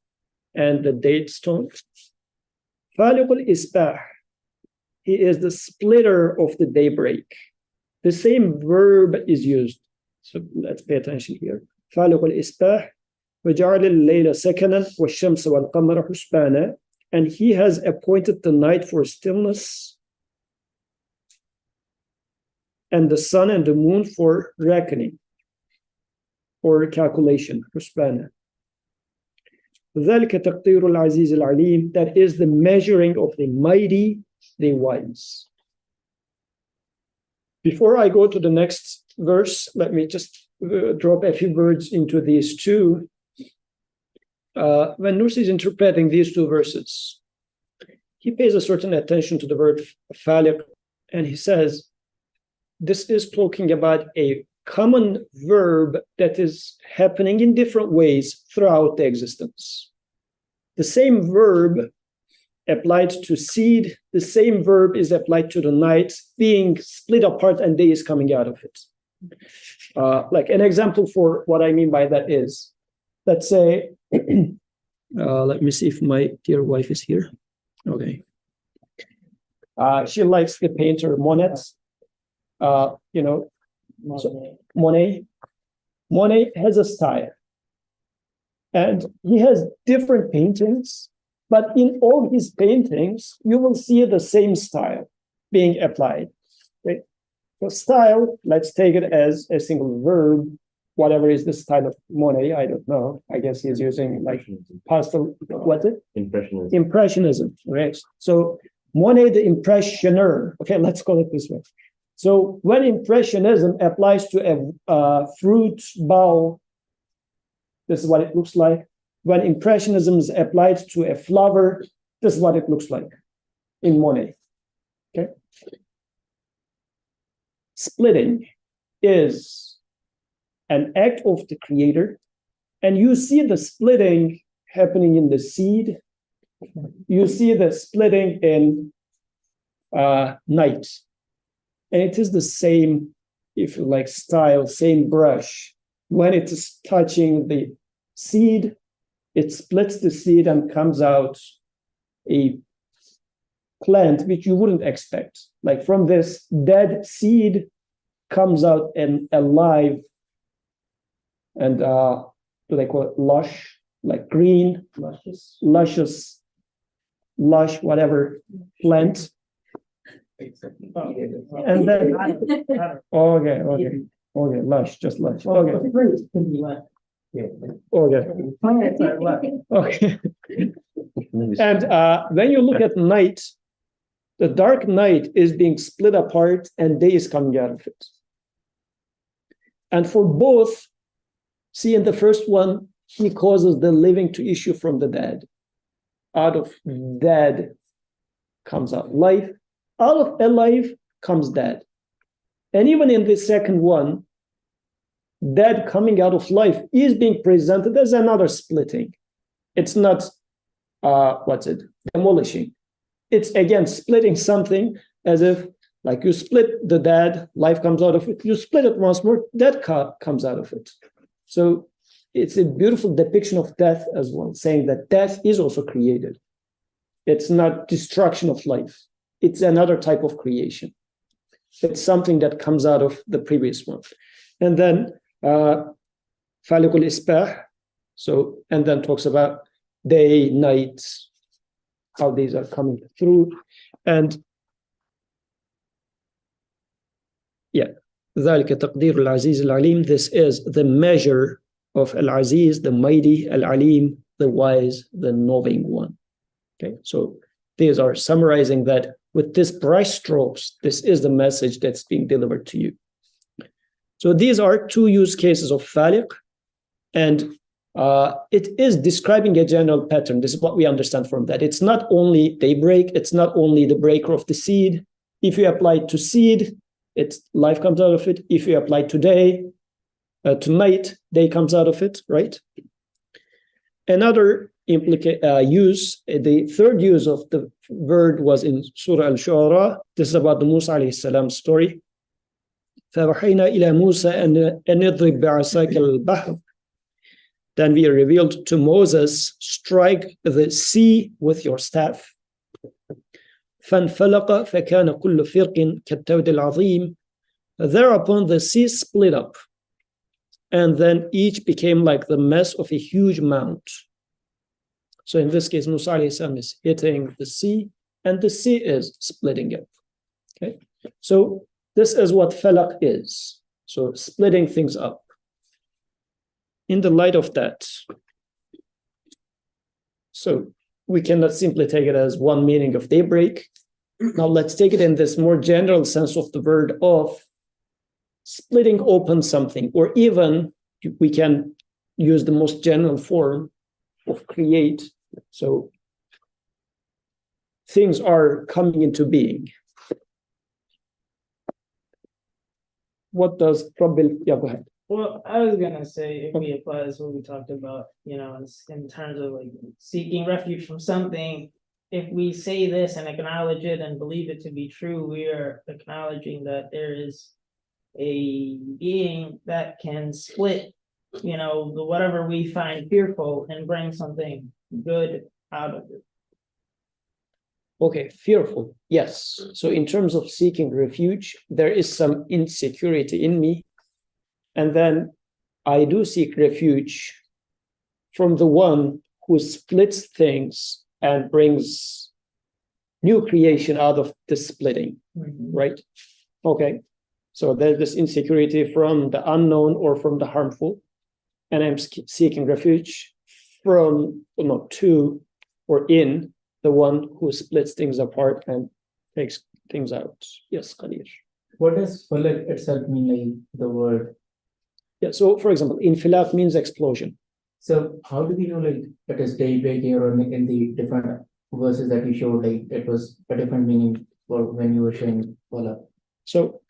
and the date stone. Falaq al-isbah. He is the splitter of the daybreak. The same verb is used. So let's pay attention here. Falaq al-isbah. وَجَعَلَ اللَّيْلَ سَكَنًا وَالشَّمْسَ وَالْقَمَرَ حُسْبَانًا. And he has appointed the night for stillness, and the sun and the moon for reckoning or calculation. حسبانا. ذَلِكَ تَقْدِيرُ الْعَزِيزِ الْعَلِيمِ. That is the measuring of the mighty, the wise. Before I go to the next verse, let me just drop a few words into these two. When Nursi is interpreting these two verses, he pays a certain attention to the word falaq, and he says, this is talking about a common verb that is happening in different ways throughout the existence. The same verb applied to seed, the same verb is applied to the night being split apart and day is coming out of it. Like an example for what I mean by that is, let's say, let me see if my dear wife is here. Okay. She likes the painter Monet. So Monet has a style, and he has different paintings, but in all his paintings, you will see the same style being applied. Okay? So style, let's take it as a single verb. Whatever is the style of Monet, I don't know. I guess he's using like pastel, what's it? Impressionism. Impressionism, right? So Monet, the impressioner. Okay, let's call it this way. So when Impressionism applies to a fruit bowl, this is what it looks like. When Impressionism is applied to a flower, this is what it looks like in Monet. Okay. Splitting is an act of the creator, and you see the splitting happening in the seed. You see the splitting in night. And it is the same, if you like, style, same brush. When it is touching the seed, it splits the seed and comes out a plant which you wouldn't expect. Like from this dead seed comes out an alive and do they call it lush, like green, luscious, lush, whatever plant. And then okay, lush, just lush. Okay. Okay. And when you look at night, the dark night is being split apart and day is coming out of it. And for both, see in the first one, he causes the living to issue from the dead. Out of dead comes out life. Out of alive comes dead. And even in the second one, dead coming out of life is being presented as another splitting. It's not, demolishing. It's again splitting something as if, like you split the dead, life comes out of it. You split it once more, death comes out of it. So it's a beautiful depiction of death as well, saying that death is also created. It's not destruction of life. It's another type of creation. It's something that comes out of the previous one. And then Falaq al-Isbah, so, and then talks about day, night, how these are coming through. And yeah, ذلك تقدير العزيز العليم. This is the measure of Al-Aziz, the mighty, Al-Alim, the wise, the knowing one. Okay, so these are summarizing that with this brush strokes, this is the message that's being delivered to you. So these are two use cases of Falaq, and it is describing a general pattern. This is what we understand from that. It's not only daybreak, it's not only the breaker of the seed. If you apply to seed, it's life comes out of it. If you apply to day, tonight, day comes out of it, right? Another use, the third use of the word was in Surah Al-Shu'ara. This is about the Musa alayhi salam story. فَوَحَيْنَا إِلَى مُوسَى أَنْ يَضْرِبْ بِعَصَاكَ الْبَحْرَ. Then we revealed to Moses, strike the sea with your staff. فَانْفَلَقَ فَكَانَ كُلُّ فِرْقٍ كَالتَّوْدِ الْعَظِيمِ. Thereupon the sea split up, and then each became like the mess of a huge mount. So in this case, Musa alayhi salam is hitting the sea, and the sea is splitting up. Okay, so this is what Falaq is. So splitting things up. In the light of that, so we cannot simply take it as one meaning of daybreak. Now let's take it in this more general sense of the word of splitting open something, or even we can use the most general form of create. So things are coming into being. What does Rabbil? Yeah, go ahead. Well, I was gonna say, if we apply this, what we talked about, you know, in terms of like seeking refuge from something, if we say this and acknowledge it and believe it to be true, we are acknowledging that there is a being that can split, you know, the whatever we find fearful and bring something good out of it. Okay, fearful. Yes. So in terms of seeking refuge, there is some insecurity in me. And then I do seek refuge from the one who splits things and brings new creation out of the splitting, right? Okay. So there's this insecurity from the unknown or from the harmful. And I'm seeking refuge from, to or in the one who splits things apart and takes things out. Yes, Khalil. What does Falaq itself mean, like the word? Yeah, so for example, infilaq means explosion. So how do we know like it is daybreak here, or in the different verses that you showed, like it was a different meaning for when you were saying Falaq? So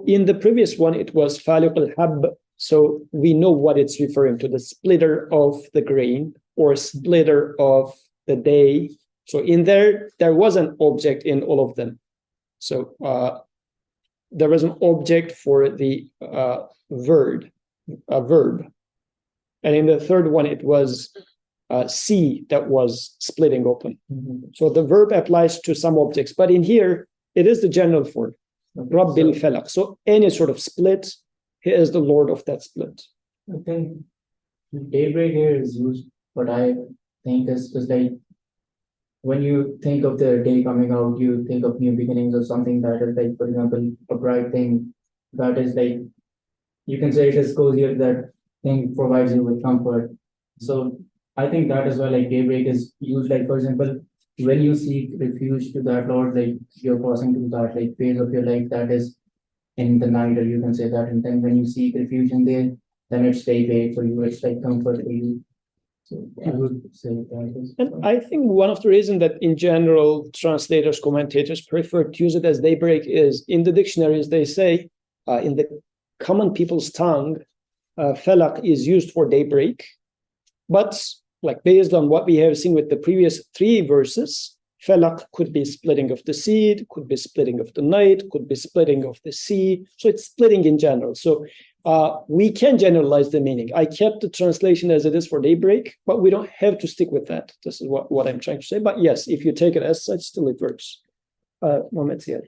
in the previous one, it was Falaq al-hab. So we know what it's referring to, the splitter of the grain or splitter of the day. So in there was an object in all of them. So there was an object for the verb. And in the third one, it was sea that was splitting open. So the verb applies to some objects, but in here, it is the general form, Rabbil Falaq. So any sort of split, he is the Lord of that split. I think daybreak here is used, but I think is like when you think of the day coming out, you think of new beginnings or something that is like, for example, a bright thing that is like, you can say it is cozy, that thing provides you with comfort. So I think that is why like daybreak is used, like, for example, when you seek refuge to that Lord, like you're passing through that like phase of your life that is in the night, or you can say that, and then when you seek refuge in there, then it's daybreak for you, it's like comfort for you. So I would say that is. And I think one of the reasons that in general translators, commentators prefer to use it as daybreak is in the dictionaries, they say in the common people's tongue, Falaq is used for daybreak. But like based on what we have seen with the previous three verses, Falaq could be splitting of the seed, could be splitting of the night, could be splitting of the sea. So it's splitting in general. So we can generalize the meaning. I kept the translation as it is for daybreak, but we don't have to stick with that. This is what I'm trying to say. But yes, if you take it as such, still it works. Mohammed Ziad.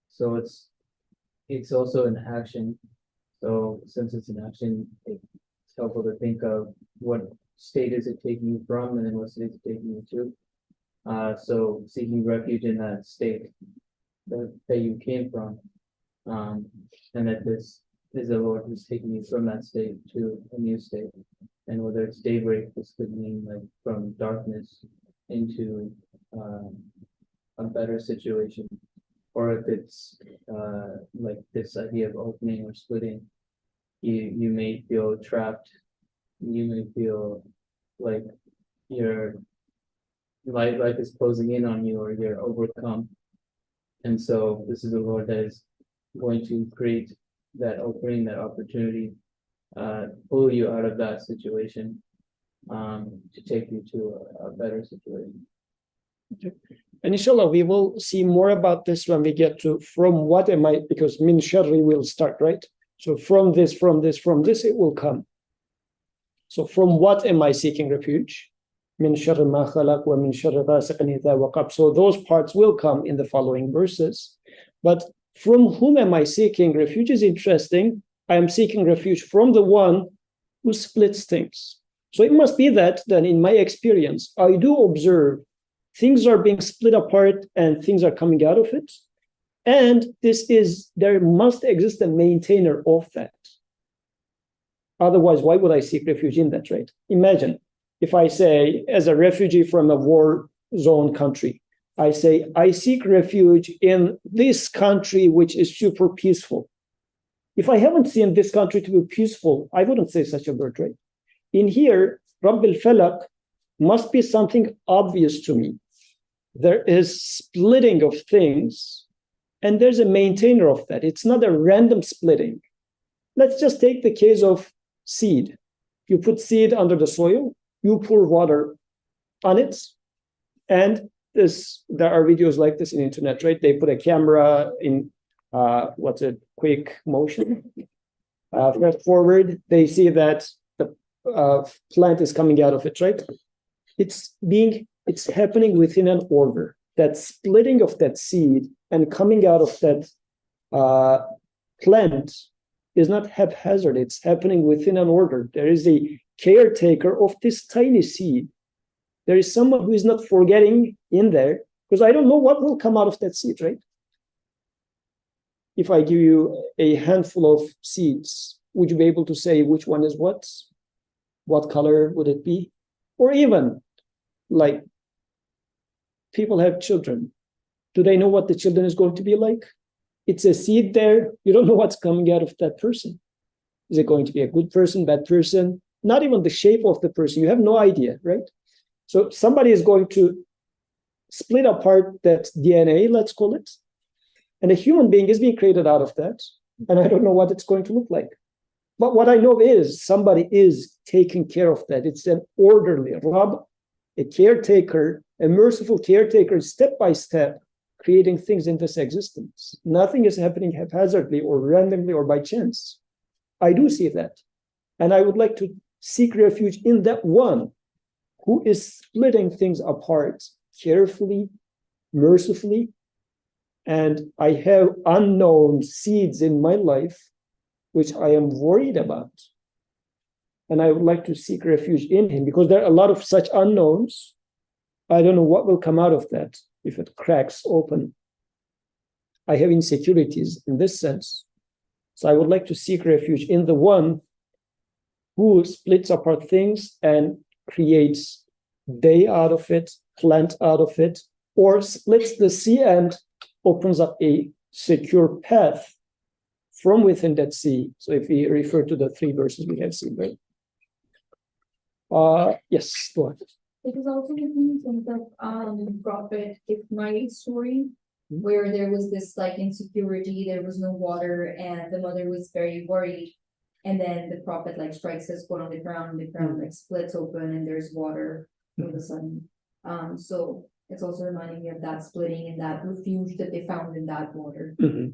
So it's also an action. So since it's an action, it's helpful to think of what state is it taking you from, and then what state is it taking you to. So seeking refuge in that state that you came from, and that this is the Lord who's taking you from that state to a new state. And whether it's daybreak, this could mean like from darkness into a better situation, or if it's like this idea of opening or splitting, you may feel trapped, you may feel like your life is closing in on you, or you're overcome. And so this is the Lord that is going to create that opening, that opportunity, pull you out of that situation, to take you to a better situation. And inshallah, we will see more about this when we get to from what am I, because min sharri will start, right? So from this, it will come. So from what am I seeking refuge? Min sharri ma khalaq wa min sharri ghasiqin idha waqab. So those parts will come in the following verses. But from whom am I seeking refuge is interesting. I am seeking refuge from the one who splits things. So it must be that then in my experience, I do observe things are being split apart and things are coming out of it. And there must exist a maintainer of that. Otherwise, why would I seek refuge in that, right? Imagine if I say, as a refugee from a war zone country, I say, I seek refuge in this country, which is super peaceful. If I haven't seen this country to be peaceful, I wouldn't say such a word, right? In here, Rabb al-Falaq must be something obvious to me. There is splitting of things, and there's a maintainer of that. It's not a random splitting. Let's just take the case of seed. You put seed under the soil, you pour water on it, and there are videos like this in the internet, right? They put a camera in quick motion. Fast forward, they see that the plant is coming out of it, right? It's happening within an order. That splitting of that seed and coming out of that plant is not haphazard. It's happening within an order. There is a caretaker of this tiny seed. There is someone who is not forgetting in there, because I don't know what will come out of that seed, right? If I give you a handful of seeds, would you be able to say which one is what? What color would it be? Or even, like, people have children. Do they know what the children is going to be like? It's a seed there. You don't know what's coming out of that person. Is it going to be a good person, bad person? Not even the shape of the person. You have no idea, right? So somebody is going to split apart that DNA, let's call it, and a human being is being created out of that, and I don't know what it's going to look like. But what I know is somebody is taking care of that. It's an orderly Rabb, a caretaker, a merciful caretaker, step by step, creating things in this existence. Nothing is happening haphazardly or randomly or by chance. I do see that. And I would like to seek refuge in that one who is splitting things apart carefully, mercifully. And I have unknown seeds in my life, which I am worried about. And I would like to seek refuge in him, because there are a lot of such unknowns. I don't know what will come out of that if it cracks open. I have insecurities in this sense. So I would like to seek refuge in the one who splits apart things and creates day out of it, plant out of it, or splits the sea and opens up a secure path from within that sea. So if we refer to the 3 verses we have seen, right? Yes, go ahead. It was also in terms of Prophet Ismail's story, where there was this like insecurity, there was no water, and the mother was very worried. And then the prophet like strikes his foot on the ground like splits open and there's water from the sun. So it's also reminding me of that splitting and that refuge that they found in that water. Mm-hmm.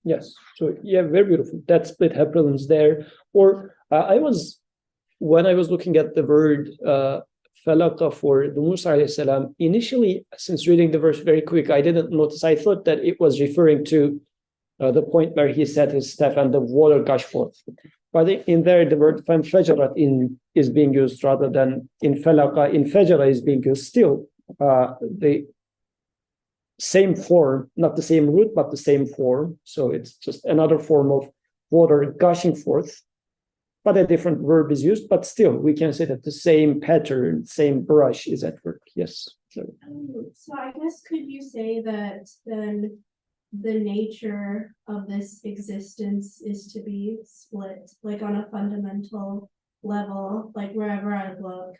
Yes. So yeah, very beautiful. That split happens there. Or when I was looking at the word Falaq for the Musa alayhi salam, initially, since reading the verse very quick, I didn't notice. I thought that it was referring to the point where he set his staff and the water gushed forth. But in there, the word fanfajarat is being used rather than in Falaqa. In fajara is being used still. The same form, not the same root, but the same form. So it's just another form of water gushing forth, but a different verb is used, but still we can say that the same pattern, same brush is at work. Yes. So So I guess could you say that then the nature of this existence is to be split, like on a fundamental level, like wherever I look,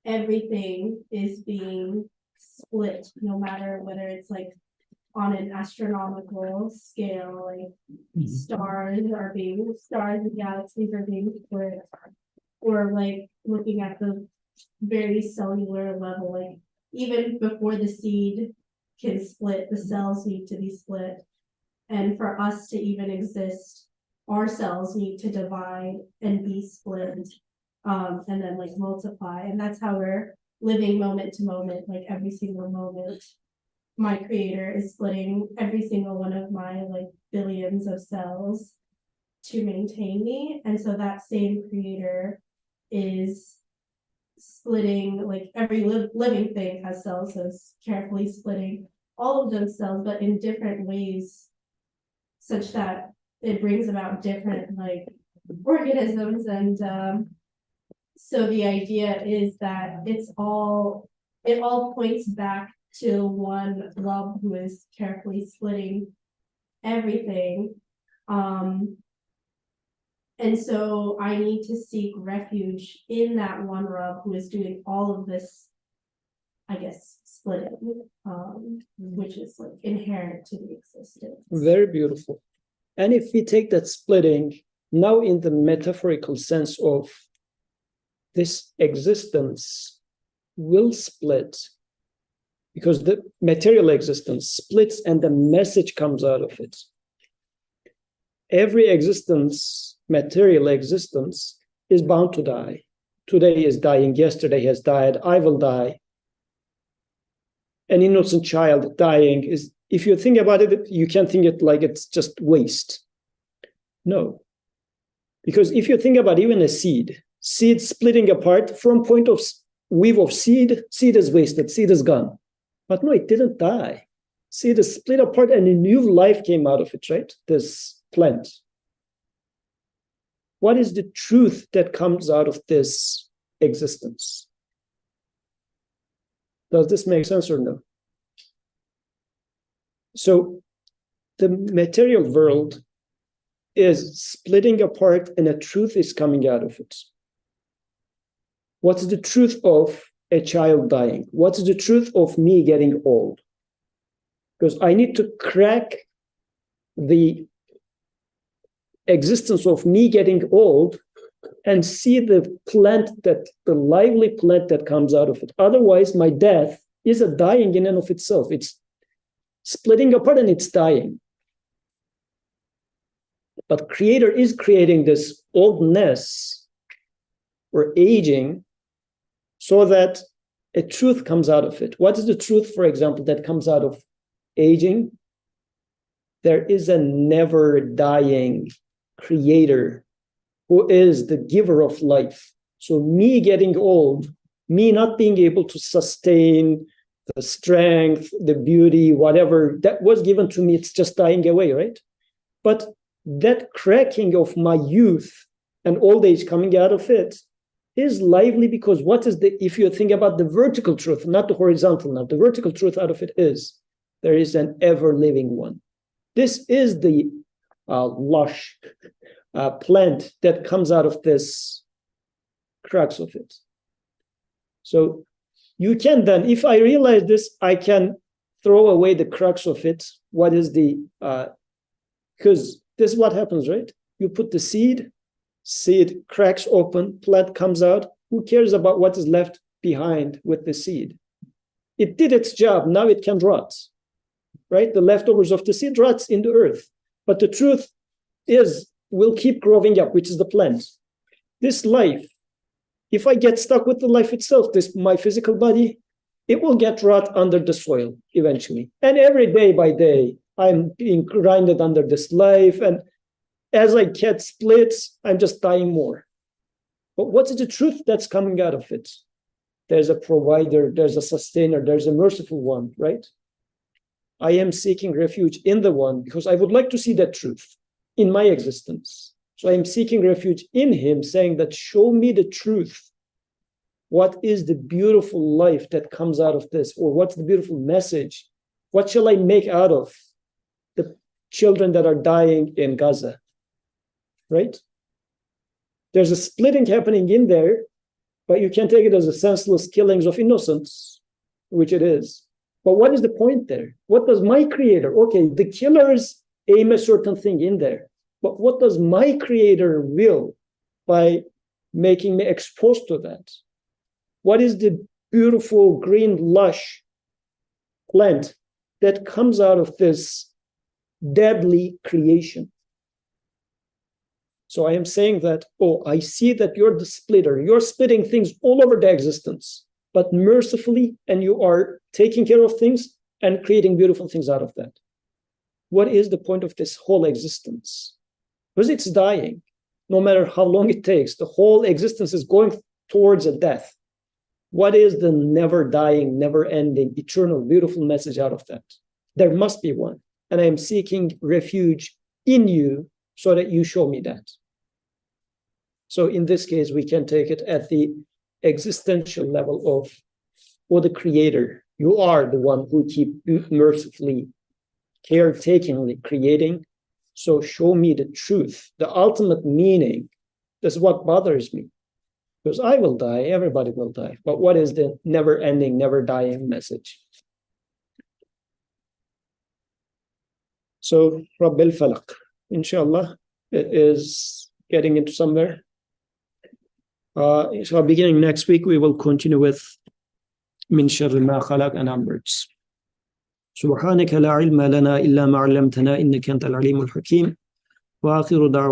everything is being split, no matter whether it's like on an astronomical scale, like stars and galaxies are being split, or like looking at the very cellular level, like even before the seed can split, the cells need to be split. And for us to even exist, our cells need to divide and be split, and then like multiply. And that's how we're living moment to moment, like every single moment. My creator is splitting every single one of my like billions of cells to maintain me. And so that same creator is splitting, like every living thing has cells, so it's carefully splitting all of those cells, but in different ways, such that it brings about different like organisms. And so the idea is that it all points back to one love who is carefully splitting everything. And so I need to seek refuge in that one Rav who is doing all of this, I guess, splitting, which is like inherent to the existence. very beautiful. And if we take that splitting now in the metaphorical sense of this existence will split, because the material existence splits and the message comes out of it. Every existence, material existence, is bound to die. Today is dying, yesterday has died, I will die. An innocent child dying is, if you think about it, you can't think it like it's just waste. No. Because if you think about even a seed splitting apart from point of weave of seed is wasted, seed is gone. But no, it didn't die. Seed is split apart and a new life came out of it, right? This plant. What is the truth that comes out of this existence? Does this make sense or no? So the material world is splitting apart and a truth is coming out of it. What's the truth of a child dying? What's the truth of me getting old? Because I need to crack the existence of me getting old and see the lively plant that comes out of it. Otherwise, my death is a dying in and of itself. It's splitting apart and it's dying. But Creator is creating this oldness or aging so that a truth comes out of it. What is the truth, for example, that comes out of aging? There is a never dying Creator who is the giver of life. So me getting old, me not being able to sustain the strength, the beauty, whatever that was given to me, it's just dying away, right? But that cracking of my youth and old age coming out of it is lively, because if you think about the vertical truth, not the horizontal, not the vertical truth out of it is, there is an ever-living one. This is the lush plant that comes out of this crux of it. So you can then, if I realize this, I can throw away the crux of it. What is because this is what happens, right? You put the seed cracks open, plant comes out. Who cares about what is left behind with the seed? It did its job, now it can rot, right? The leftovers of the seed rots in the earth. But the truth will keep growing up, which is the plant. This life, if I get stuck with the life itself, my physical body, it will get rot under the soil eventually. And every day by day, I'm being grinded under this life. And as I get splits, I'm just dying more. But what is the truth that's coming out of it? There's a provider, there's a sustainer, there's a merciful one, right? I am seeking refuge in the one because I would like to see that truth. in my existence. So I'm seeking refuge in him, saying that show me the truth. What is the beautiful life that comes out of this? Or what's the beautiful message? What shall I make out of the children that are dying in Gaza? Right? There's a splitting happening in there, but you can take it as a senseless killings of innocents, which it is. But what is the point there? What does my creator, okay, the killers aim a certain thing in there, but what does my creator will by making me exposed to that? What is the beautiful green lush plant that comes out of this deadly creation? So I am saying that, oh, I see that you're the splitter. You're splitting things all over the existence, but mercifully, and you are taking care of things and creating beautiful things out of that. What is the point of this whole existence? Because it's dying. No matter how long it takes, the whole existence is going towards a death. What is the never dying, never ending, eternal, beautiful message out of that? There must be one. And I am seeking refuge in you so that you show me that. So in this case, we can take it at the existential level of, or the creator. You are the one who keep mercifully, caretakingly creating. So show me the truth, the ultimate meaning. This is what bothers me. Because I will die, everybody will die. But what is the never-ending, never-dying message? So, Rabbil Falaq, inshallah, it is getting into somewhere. So beginning next week, we will continue with Min Sharri Ma Khalaq and onwards. سبحانك لا علم لنا إلا ما علمتنا إنك أنت العليم الحكيم وآخر دعوة